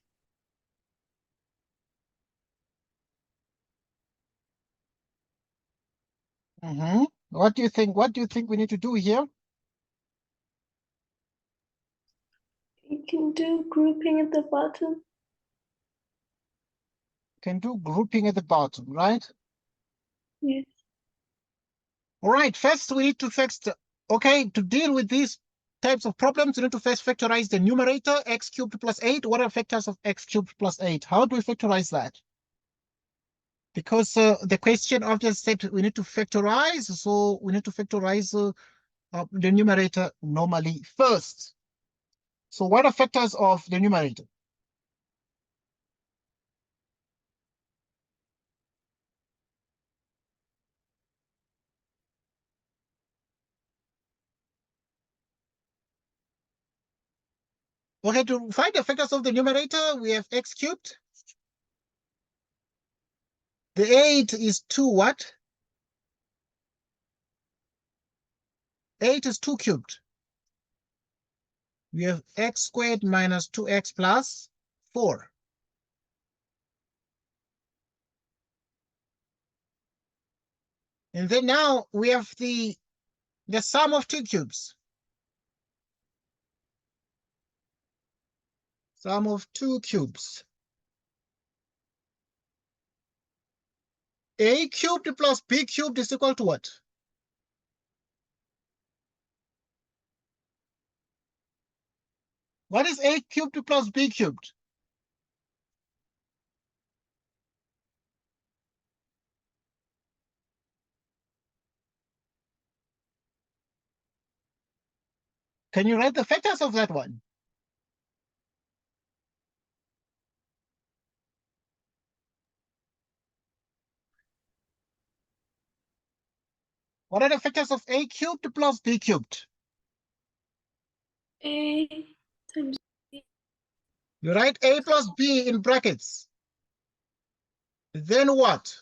What do you think? What do you think we need to do here? You can do grouping at the bottom. Can do grouping at the bottom, right? Yes. All right, first we need to first, okay, to deal with these types of problems, we need to first factorize the numerator, x cubed plus 8. What are factors of x cubed plus 8? How do we factorize that? Because the question obviously said we need to factorize, so we need to factorize the numerator normally first. So what are factors of the numerator? Okay, to find the factors of the numerator, we have x cubed. The 8 is 2 what? 8 is 2 cubed. We have x squared minus 2x plus 4. And then now we have the sum of two cubes. Sum of two cubes. A cubed plus b cubed is equal to what? What is a cubed plus b cubed? Can you write the factors of that one? What are the factors of a cubed plus b cubed? A times You write a plus b in brackets. Then what?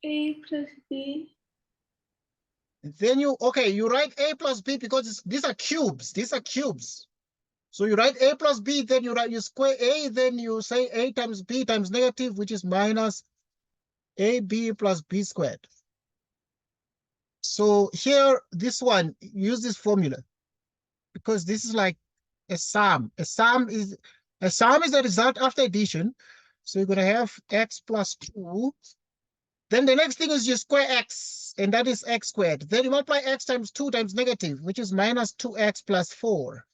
A plus B. Then you write a plus b because these are cubes. These are cubes. So you write a plus b, then you square a, then you say a times b times negative, which is minus ab plus b squared. So here, this one, use this formula because this is like a sum. A sum is the result after addition. So you're gonna have x plus 2. Then the next thing is you square x, and that is x squared. Then you multiply x times 2 times negative, which is minus 2x plus 4.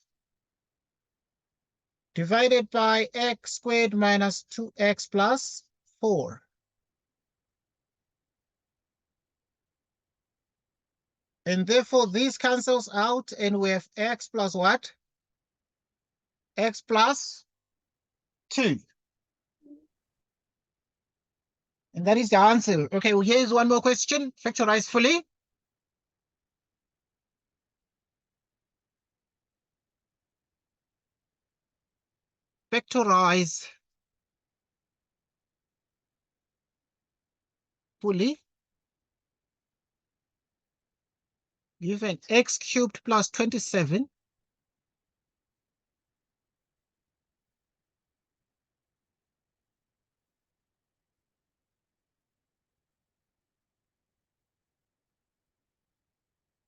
Divided by x squared minus 2x plus 4. And therefore, this cancels out, and we have x plus what? X plus 2. And that is the answer. Okay, well, here's one more question. Factorize fully. Factorize fully. Given x cubed plus 27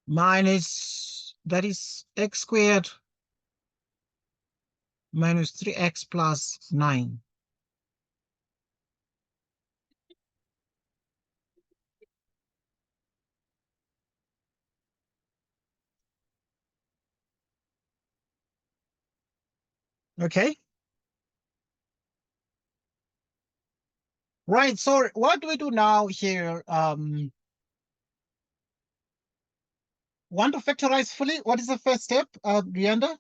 minus, that is x squared minus 3x plus 9. Okay. Right, so what do we do now here? Want to factorize fully? What is the first step, Brianda?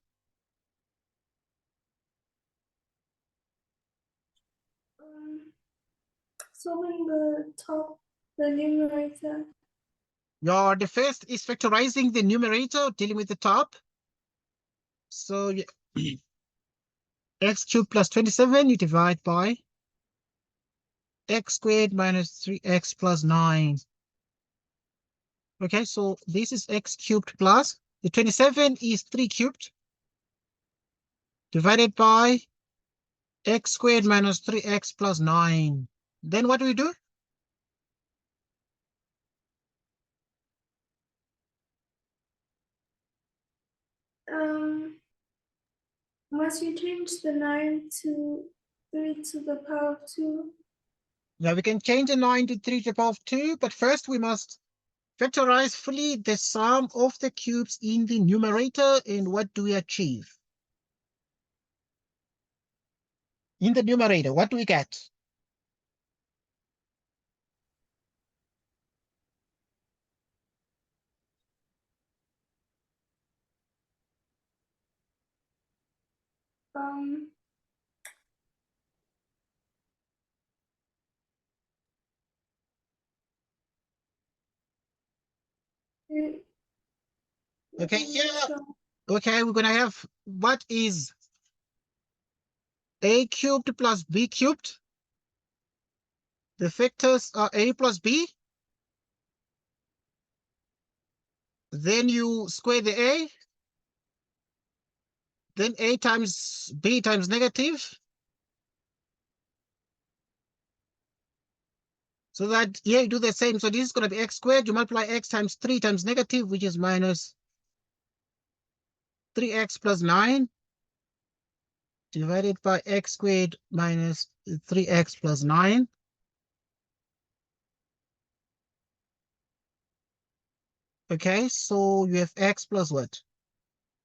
Solving the top, the numerator. The first is factorizing the numerator, dealing with the top. So x cubed plus 27, you divide by x squared minus 3x plus 9. Okay, so this is x cubed plus, the 27 is 3 cubed, divided by x squared minus 3x plus 9. Then what do we do? Must you change the 9 to 3 to the power of 2? Now we can change the 9 to 3 to the power of 2, but first we must factorize fully the sum of the cubes in the numerator, and what do we achieve? In the numerator, what do we get? Okay, here, okay, we're gonna have what is a cubed plus b cubed. The factors are a plus b. Then you square the a. Then a times b times negative. So that here you do the same. So this is going to be x squared. You multiply x times 3 times negative, which is minus 3x plus 9 divided by x squared minus 3x plus 9. Okay, so you have x plus what?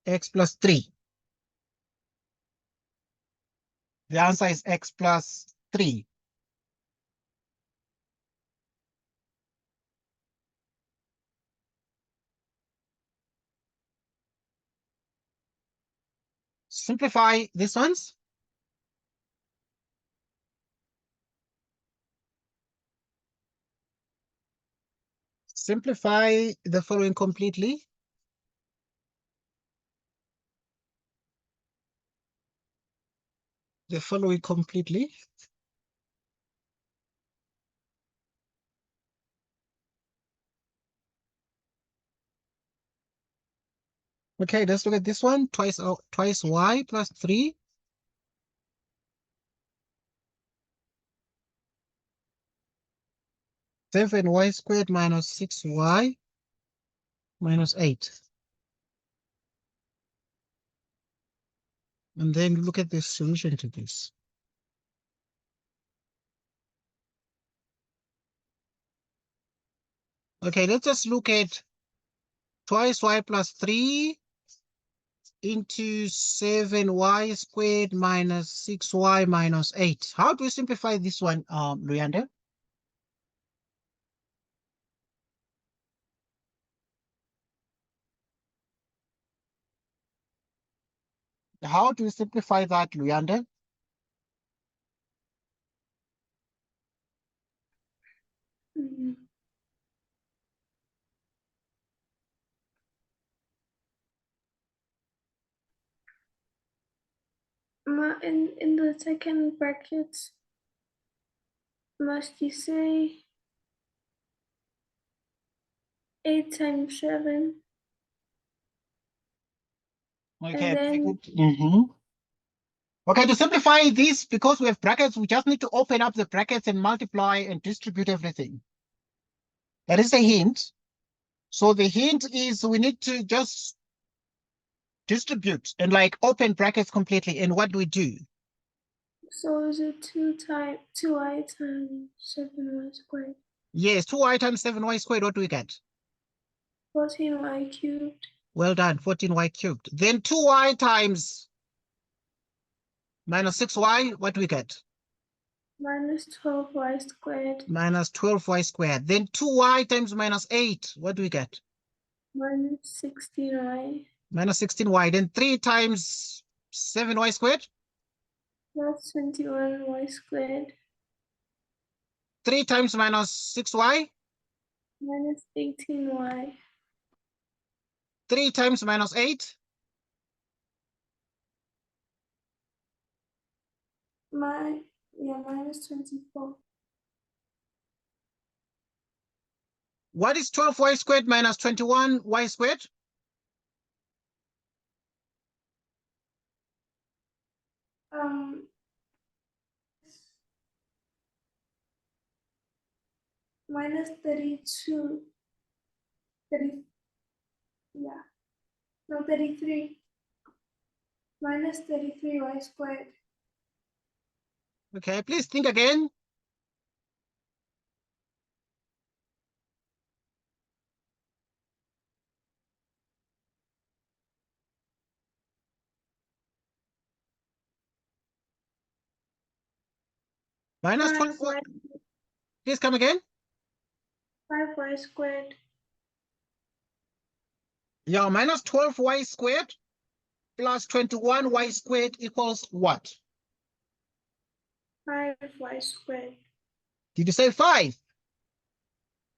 X plus 3. The answer is x plus 3. simplify these ones. Simplify the following completely. The following completely. Okay, let's look at this one. Twice y plus 3. Seven y squared minus 6y minus 8. And then look at the solution to this. Okay, let's just look at twice y plus 3 into 7y squared minus 6y minus 8. How do we simplify this one, Luyanda? How do we simplify that, Luyanda? Mm. In the second bracket, must you say 8 times 7? Okay, And very then good. Okay, to simplify this, because we have brackets, we just need to open up the brackets and multiply and distribute everything. That is a hint. So the hint is we need to just distribute and like open brackets completely. And what do we do? so is it 2y times 7y squared? Yes, 2y times 7y squared, what do we get? 14y cubed Well done, 14y cubed. Then 2y times minus 6y, what do we get? minus 12y squared Minus 12y squared. Then 2y times minus 8, what do we get? minus 16y Minus 16y. Then 3 times 7y squared? plus 21y squared 3 times minus 6y? minus 18y 3 times minus 8? minus 24. What is 12y squared minus 21y squared? Minus 32, 30, yeah, no, 33, minus 33y squared. Okay, please think again. Minus 12y. Please come again. 5y squared Yeah, minus 12y squared plus 21y squared equals what? 5y squared. Did you say 5?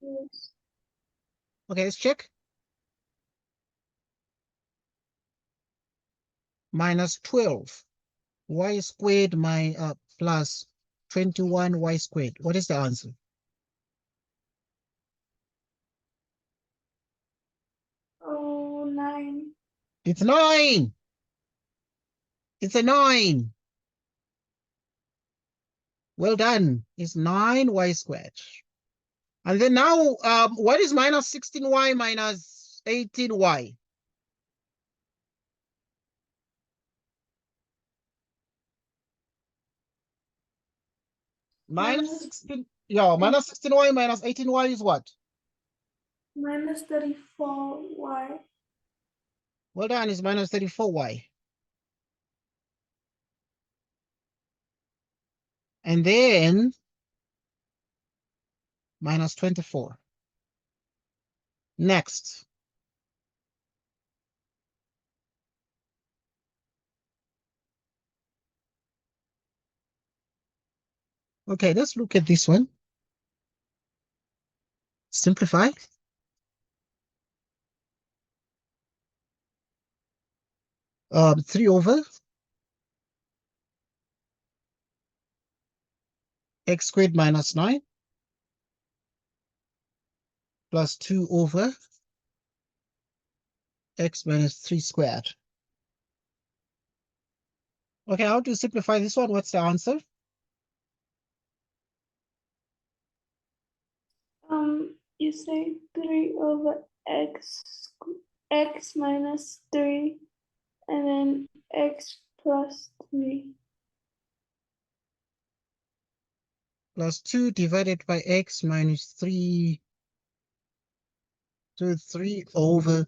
Yes. Okay, let's check. Minus 12y squared plus 21y squared. What is the answer? Oh, 9. It's 9. It's a 9. Well done. It's 9y squared. And then now, what is minus 16y minus 18y? Minus 16, yeah, minus 16y minus 18y is what? Minus 34y. Well done, is minus 34y. And then minus 24. Next. Okay, let's look at this one. Simplify. Three over x squared minus 9 plus 2 over x minus 3 squared. Okay, how to simplify this one? What's the answer? You say 3 over x minus 3, and then x plus 3. Plus 2 divided by x minus 3 to 3 over.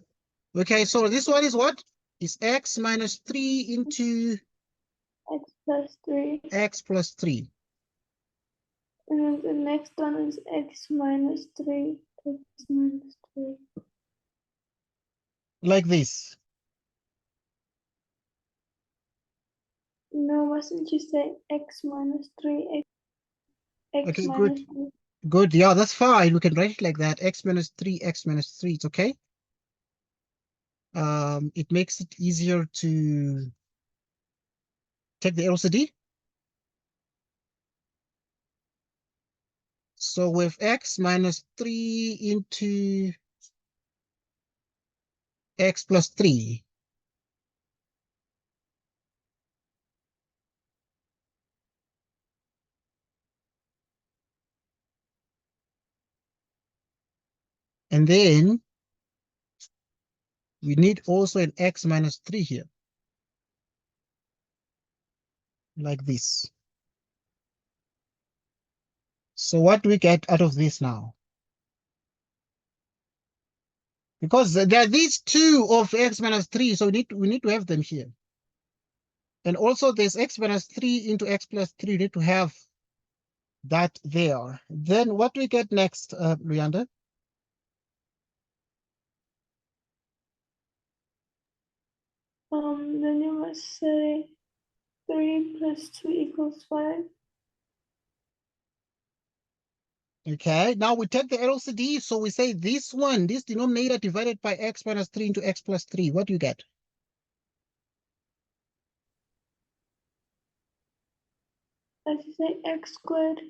Okay, so this one is what? Is x minus 3 into X plus 3. x plus 3. And then the next one is x minus 3. X minus 3. Like this. No, wasn't you say x minus 3? X Okay, minus good. 3. Good. Yeah, that's fine. We can write it like that. X minus 3, x minus 3. It's okay. It makes it easier to take the LCD. So with x minus 3 into x plus 3. And then we need also an x minus 3 here. Like this. So what do we get out of this now? Because there are these two of x minus 3, so we need to have them here. And also there's x minus 3 into x plus 3. We need to have that there. Then what do we get next, Luyanda? Then you must say 3 plus 2 equals 5. Okay, now we take the LCD, so we say this one, this denominator divided by x minus 3 into x plus 3. What do you get? As you say x squared.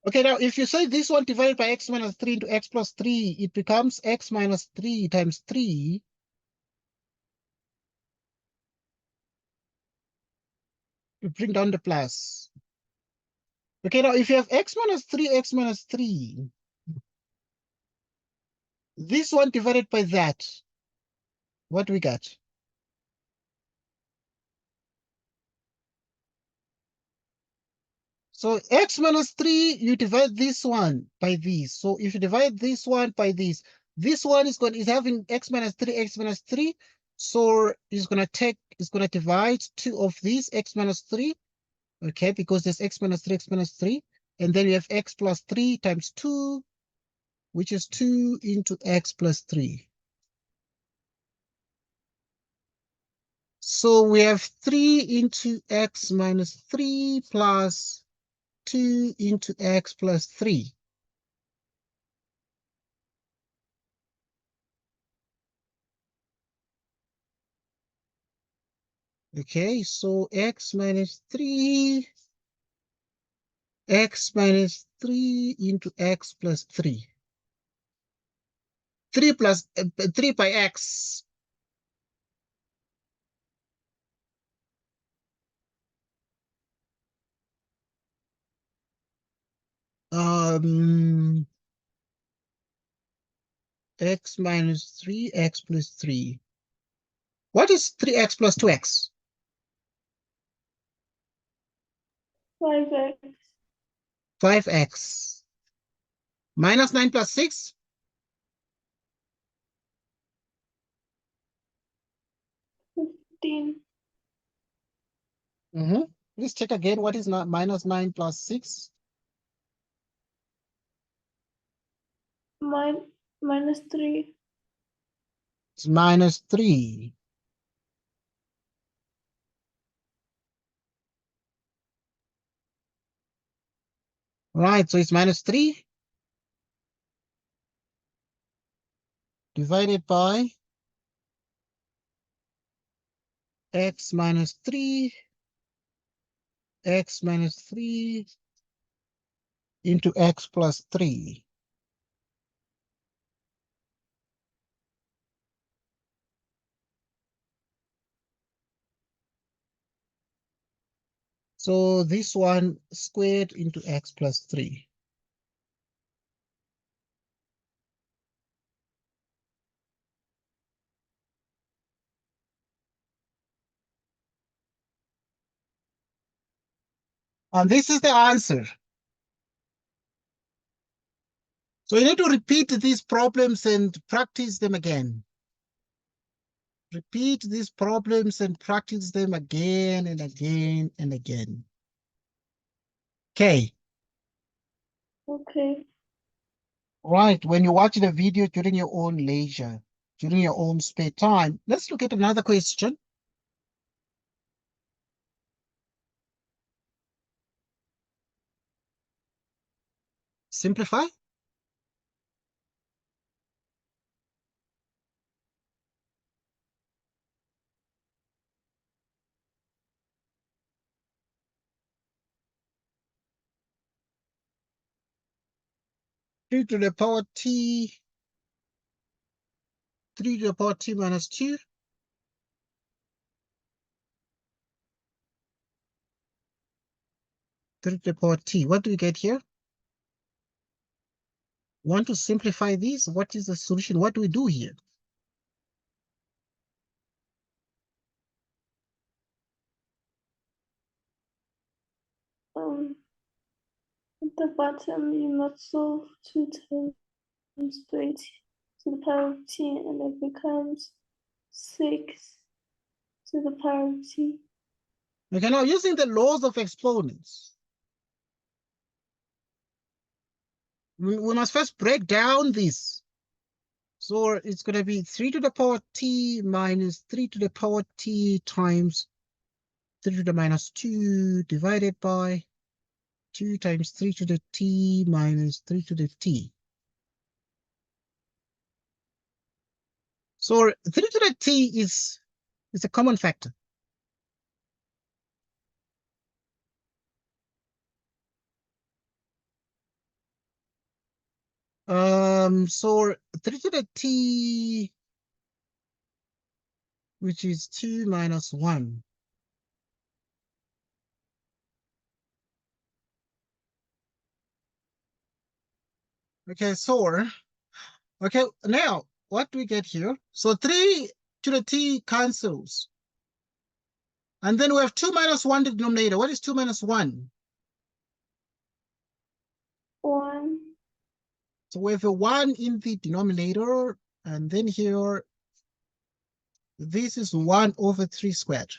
Okay, now if you say this one divided by x minus 3 into x plus 3, it becomes x minus 3 times 3. You bring down the plus. Okay, now if you have x minus 3, this one divided by that, what do we get? So x minus 3, you divide this one by this. So if you divide this one by this one is having x minus 3. So it's gonna divide two of these x minus 3. Okay, because there's x minus 3. And then we have x plus 3 times 2, which is 2 into x plus 3. So we have 3 into x minus 3 plus 2 into x plus 3. Okay, so x minus 3 into x plus 3. 3 plus 3 by x. X minus 3, x plus 3. What is 3x plus 2x? 5x. 5x. Minus 9 plus 6? 15. Please check again. What is minus 9 plus 6? Minus 3. It's minus 3. Right, so it's minus 3 divided by x minus 3 into x plus 3. So this one squared into x plus 3. And this is the answer. So you need to repeat these problems and practice them again. Repeat these problems and practice them again and again and again. Okay. Okay. Right. When you watch the video during your own leisure, during your own spare time, let's look at another question. Simplify. Three to the power t, 3 to the power t minus 2. 3 to the power t. What do we get here? Want to simplify this? What is the solution? What do we do here? At the bottom, you must solve 2 times 20 to the power of t, and it becomes 6 to the power of t. Okay, now using the laws of exponents, we must first break down this. So it's going to be 3 to the power t minus 3 to the power t times 3 to the minus 2 divided by 2 times 3 to the t minus 3 to the t. So 3 to the t is a common factor. So 3 to the t, which is 2 minus 1. Okay, so, okay, now what do we get here? So 3 to the t cancels. And then we have 2 minus 1 in the denominator. What is 2 minus 1? 1. So we have a 1 in the denominator, and then here, this is 1 over 3 squared.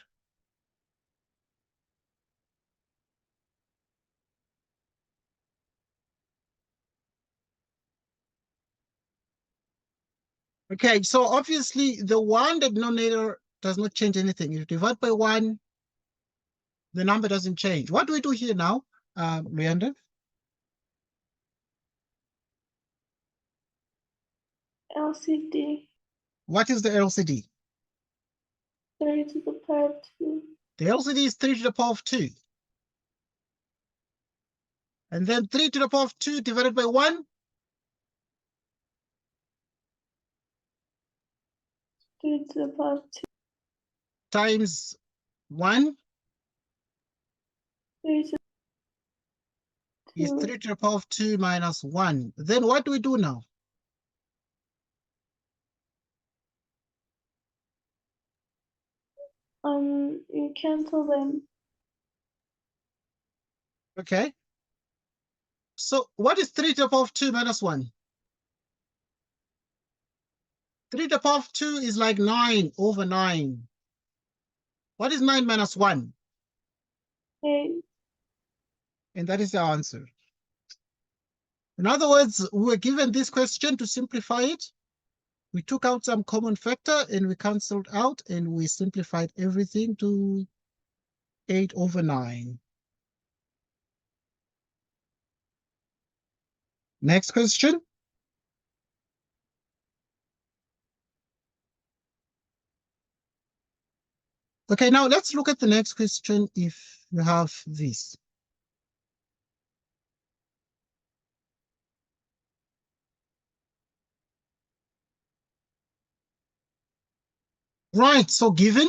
Okay, so obviously the 1, the denominator does not change anything. You divide by 1, the number doesn't change. What do we do here now, Leander? LCD. What is the LCD? 3 to the power of 2. The LCD is 3 to the power of 2. And then 3 to the power of 2 divided by 1? 3 to the power of 2. Times 1 3 to is 2. 3 to the power of 2 minus 1. Then what do we do now? You cancel them. Okay. So what is 3 to the power of 2 minus 1? 3 to the power of 2 is like 9 over 9. What is 9 minus 1? 8. And that is the answer. In other words, we were given this question to simplify it. We took out some common factor and we canceled out and we simplified everything to 8 over 9. Next question. Okay, now let's look at the next question if you have this. Right, so given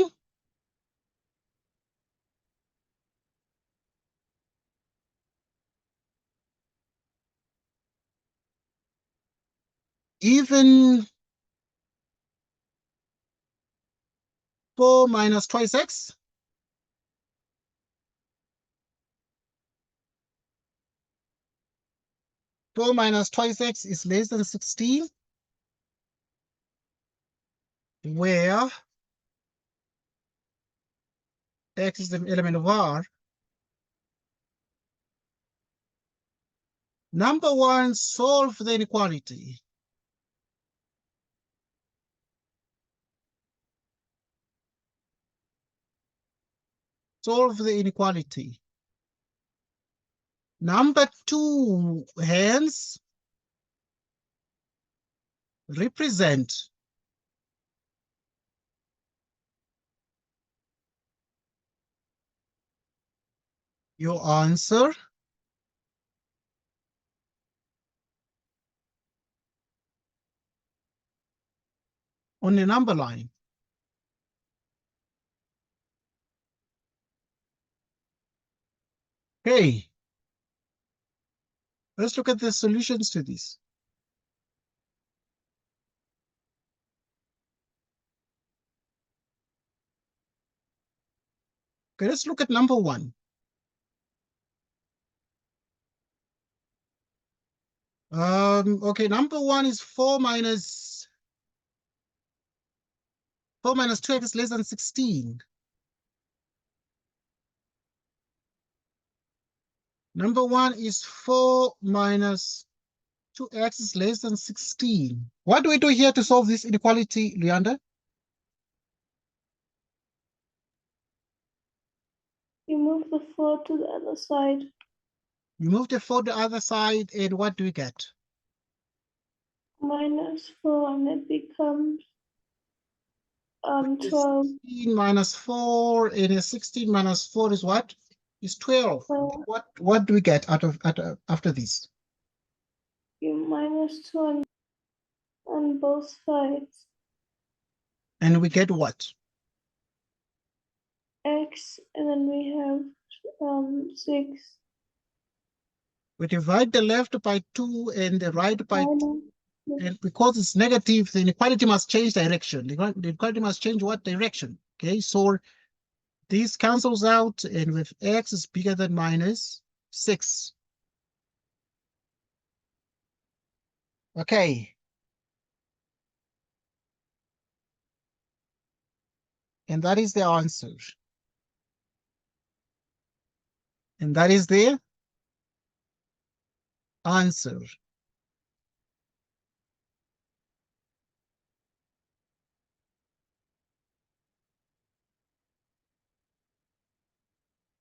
even 4 minus twice x, 4 minus twice x is less than 16, where x is the element of R. Number one, solve the inequality. Solve the inequality. Number two, hence, represent your answer on the number line. Okay, let's look at the solutions to this. Okay, let's look at number one. Okay, number one is 4 minus 2x is less than 16. Number one is 4 minus 2x is less than 16. What do we do here to solve this inequality, Leander? You move the 4 to the other side. You move the 4 to the other side, and what do we get? -4, and it becomes 12. 16 minus 4, and a 16 minus 4 is what? Is 12. What do we get after this? You -2 on both sides. And we get what? X, and then we have 6. We divide the left by 2 and the right by 2. Minus And because it's negative, the inequality must change direction. The inequality must change what direction? Okay, so this cancels out, and with x is bigger than -6. Okay. And that is the answer. And that is the answer.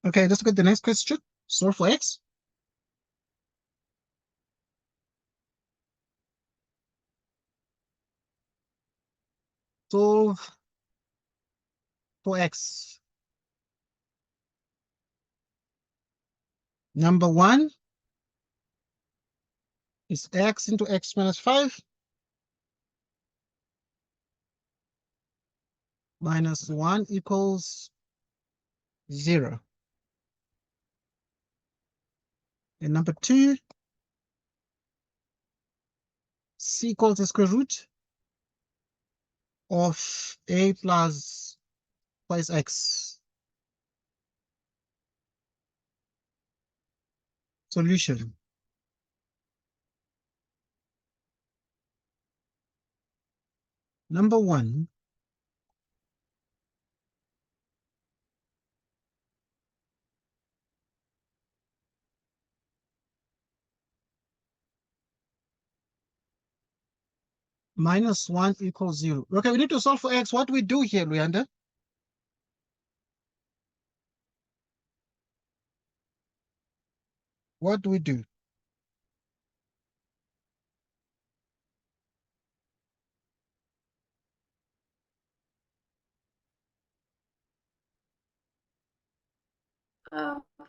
Okay, let's look at the next question. Solve for x. Solve for x. Number one is x into x minus 5 minus 1 equals 0. And number two, c equals the square root of a plus twice x. Solution. Number one, -1 equals 0. Okay, we need to solve for x. What do we do here, Leander? What do we do?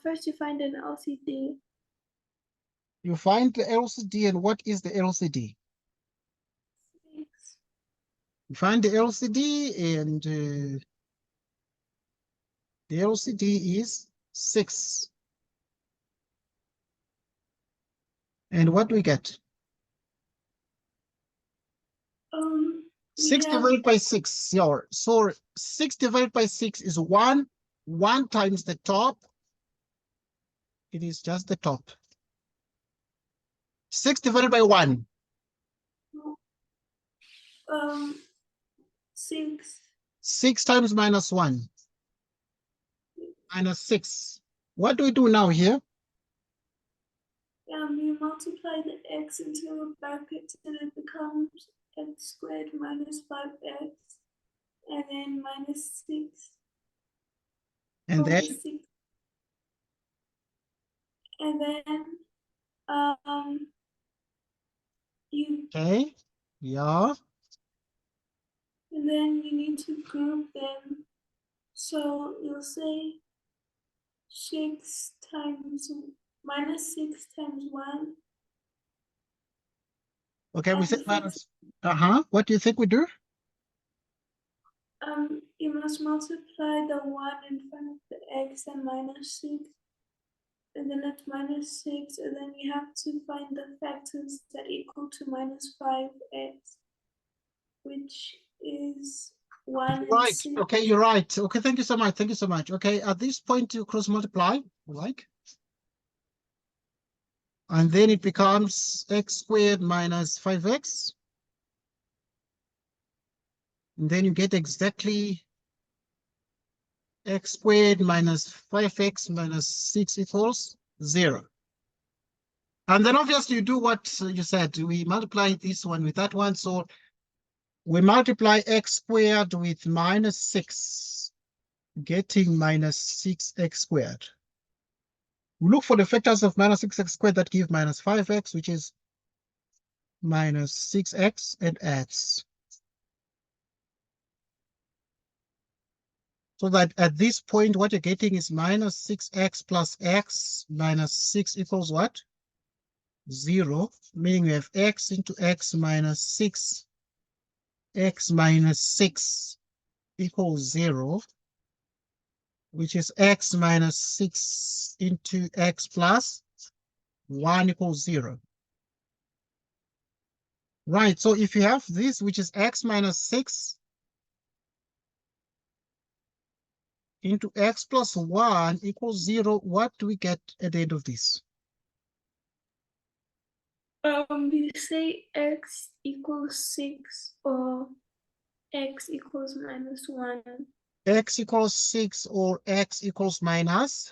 first you find an LCD. You find the LCD, and what is the LCD? 6. You find the LCD, and the LCD is 6. And what do we get? We 6 have divided by 6. Yeah, so 6 divided by 6 is 1. 1 times the top. It is just the top. 6 divided by 1. 6. 6 times minus 1. Minus 6. What do we do now here? You multiply the x into a bracket and it becomes x squared minus 5x, and then minus 6 And over then 6. And then you okay, yeah. and then you need to group them. So you'll say 6 times minus 6 times 1. Okay, we And said the first, minus. What do you think we do? you must multiply the 1 in front of the x and minus 6. And then it's minus 6, and then you have to find the factors that equal to minus 5x, which is 1 and Right. 6. Okay, you're right. Okay, thank you so much. Thank you so much. Okay, at this point you cross multiply, like, and then it becomes x squared minus 5x. And then you get exactly x squared minus 5x minus 6 equals 0. And then obviously you do what you said. We multiply this one with that one. So we multiply x squared with minus 6, getting minus 6x squared. We look for the factors of minus 6x squared that give minus 5x, which is minus 6x, and adds. So that at this point, what you're getting is minus 6x plus x minus 6 equals what? 0, meaning we have x into x minus 6. X minus 6 equals 0, which is x minus 6 into x plus 1 equals 0. Right, so if you have this, which is x minus 6 into x plus 1 equals 0, what do we get at the end of this? You say x equals 6 or x equals minus 1. X equals 6 or x equals minus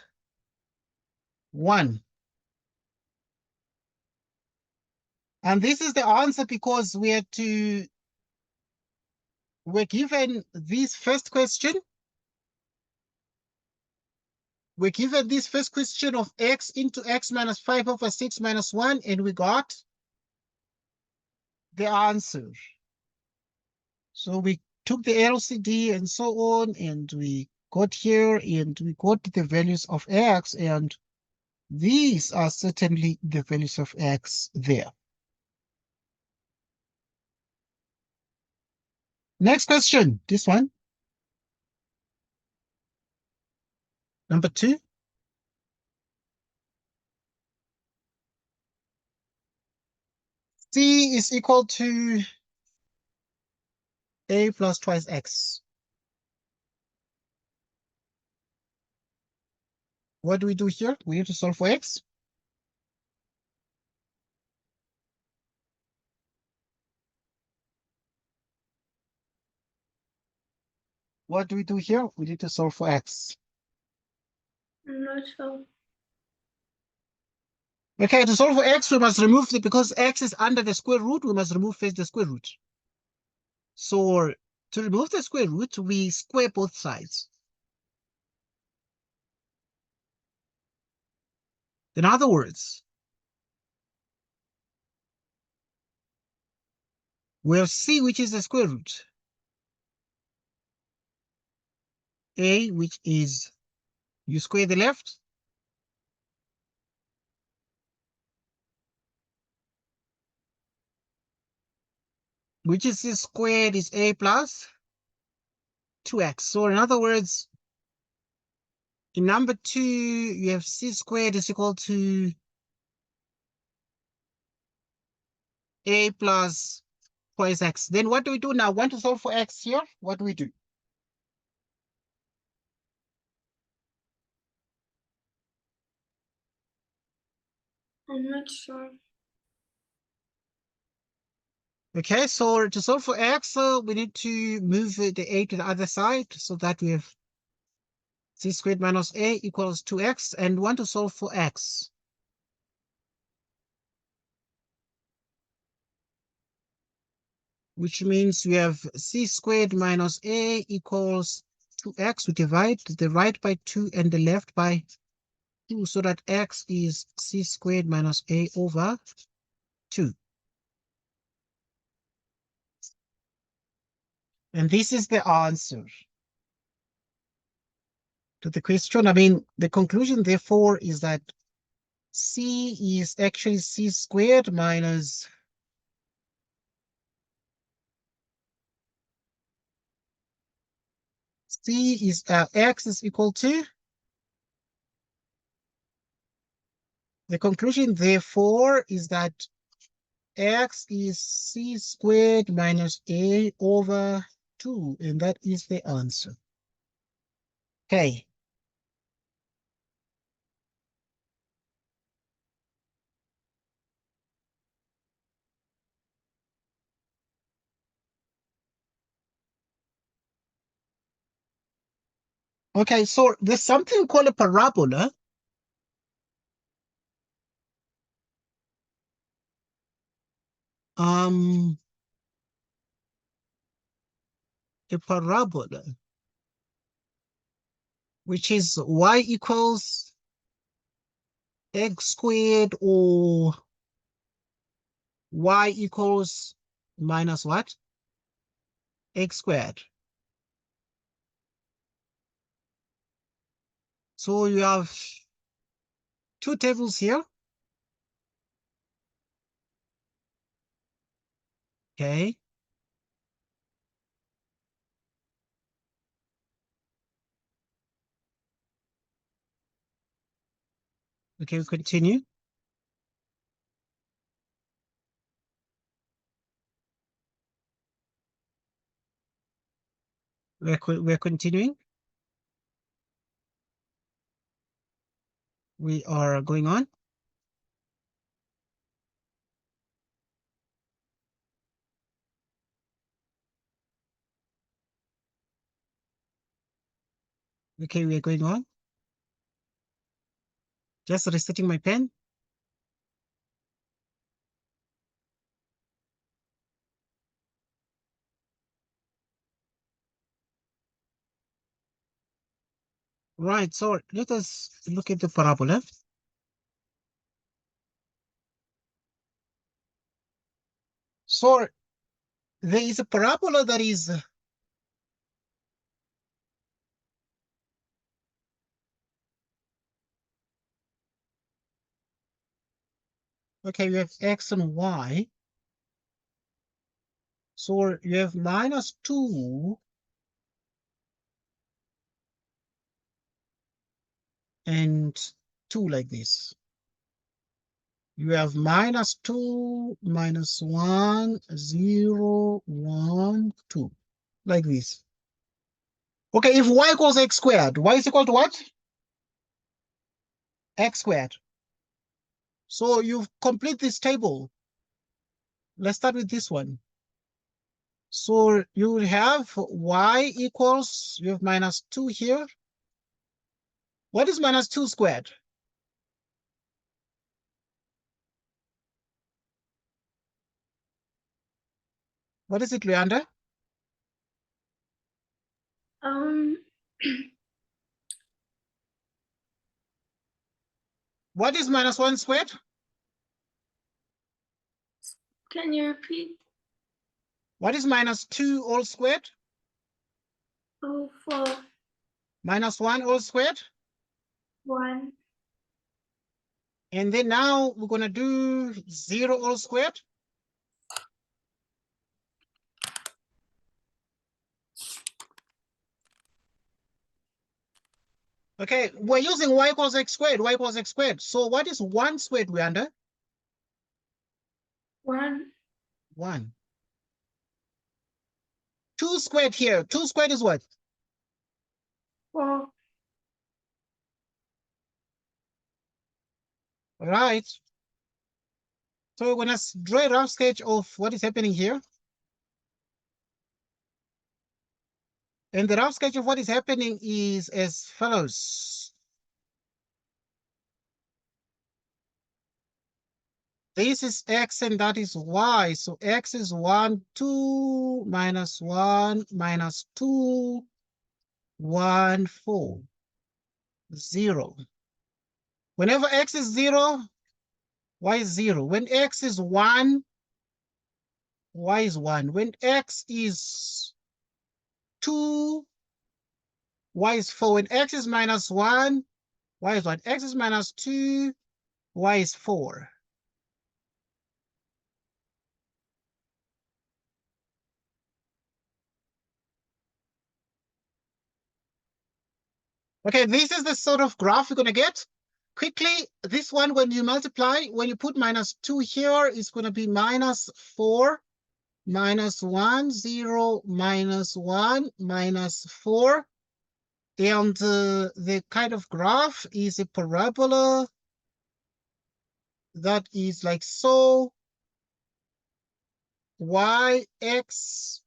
1. And this is the answer because we're given this first question. We're given this first question of x into x minus 5 over 6 minus 1, and we got the answer. So we took the LCD and so on, and we got here, and we got the values of x, and these are certainly the values of x there. Next question, this one. Number 2. C is equal to a plus twice x. What do we do here? We need to solve for x. What do we do here? We need to solve for x. I'm not sure. Okay, to solve for x, we must remove because x is under the square root, we must remove first the square root. So to remove the square root, we square both sides. In other words, we have c, which is the square root. A, which is, you square the left, which is c squared is a plus 2x. So in other words, in number 2, you have c squared is equal to a plus twice x. Then what do we do now? Want to solve for x here? What do we do? I'm not sure. Okay, so to solve for x, we need to move the a to the other side so that we have c squared minus a equals 2x, and we want to solve for x. Which means we have c squared minus a equals 2x. We divide the right by 2 and the left by 2, so that x is c squared minus a over 2. And this is the answer to the question. I mean, the conclusion, therefore, is that c is actually c squared minus x is equal to. The conclusion, therefore, is that x is c squared minus a over 2, and that is the answer. Okay. Okay, so there's something called a parabola. A parabola, which is y equals x squared, or y equals minus what? X squared. So you have two tables here. Okay. Okay, we continue. We're continuing. We are going on. Okay, we are going on. Just resetting my pen. Right, so let us look at the parabola. So there is a parabola that is okay, we have x and y. So you have minus 2 and 2 like this. You have minus 2, minus 1, 0, 1, 2, like this. Okay, if y equals x squared, y is equal to what? X squared. So you complete this table. Let's start with this one. So you will have y equals, you have minus 2 here. What is minus 2 squared? What is it, Leander? What is minus 1 squared? Can you repeat? What is minus 2 all squared? Oh, 4, Minus 1 all squared? 1, And then now we're going to do 0 all squared. Okay, we're using y equals x squared, y equals x squared. So what is 1 squared we're under? 1. 1. 2 squared here. 2 squared is what? 4. All right. So we're going to draw a rough sketch of what is happening here. And the rough sketch of what is happening is as follows. This is x and that is y. So x is 1, 2, minus 1, minus 2, 1, 4, 0. Whenever x is 0, y is 0. When x is 1, y is 1. When x is 2, y is 4. When x is minus 1, y is 1. X is minus 2, y is 4. Okay, this is the sort of graph you're going to get. Quickly, this one, when you multiply, when you put minus 2 here, it's going to be minus 4, minus 1, 0, minus 1, minus 4. And the kind of graph is a parabola that is like so. Y, x,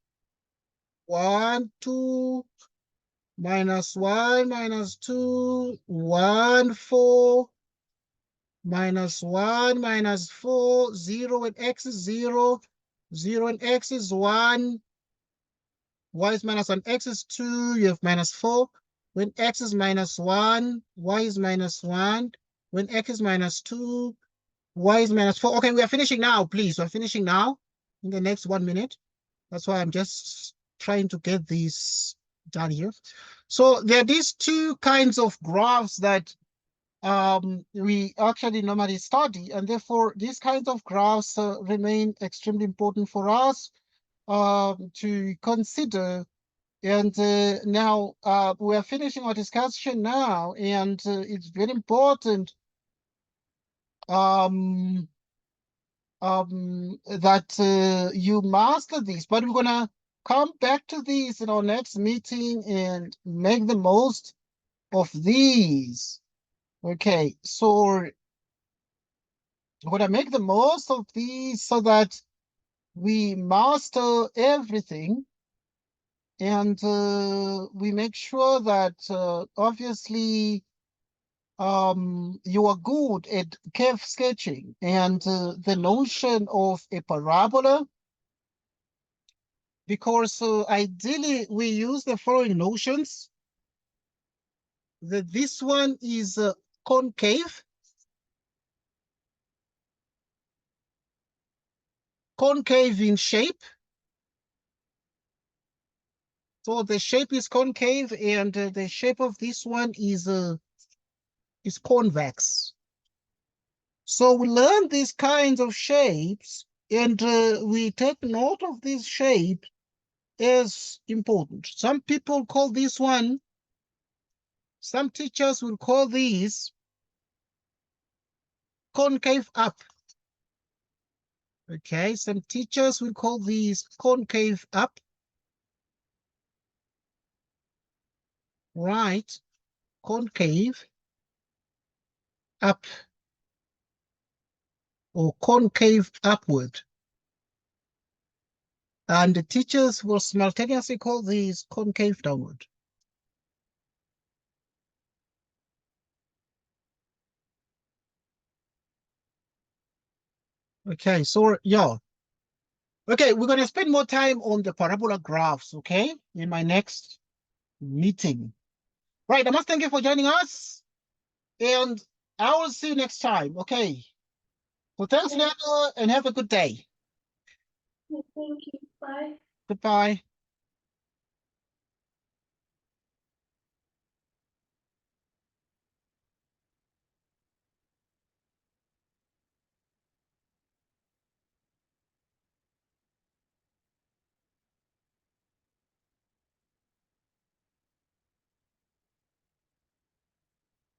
1, 2, minus 1, minus 2, 1, 4, minus 1, minus 4, 0 and x is 0, 0 and x is 1, y is minus 1, x is 2, you have minus 4. When x is minus 1, y is minus 1. When x is minus 2, y is minus 4. Okay, we are finishing now, please. We're finishing now in the next 1 minute. That's why I'm just trying to get this done here. So there are these two kinds of graphs that we actually normally study, and therefore these kinds of graphs remain extremely important for us to consider. And now we are finishing our discussion now, and it's very important that you master this. But we're gonna come back to this in our next meeting and make the most of these. Okay, so we're gonna make the most of these so that we master everything, and we make sure that obviously you are good at curve sketching and the notion of a parabola, because ideally we use the following notions. That this one is concave, concave in shape. So the shape is concave, and the shape of this one is convex. So we learn these kinds of shapes, and we take note of this shape as important. Some people call this one, some teachers will call these concave up. Okay, some teachers will call these concave up. Right, concave up or concave upward. And the teachers will simultaneously call these concave downward. Okay, so yeah. Okay, we're going to spend more time on the parabola graphs, okay, in my next meeting. Right, I must thank you for joining us, and I will see you next time, okay? So thanks, Leonard, and have a good day. Thank you. Bye. Goodbye.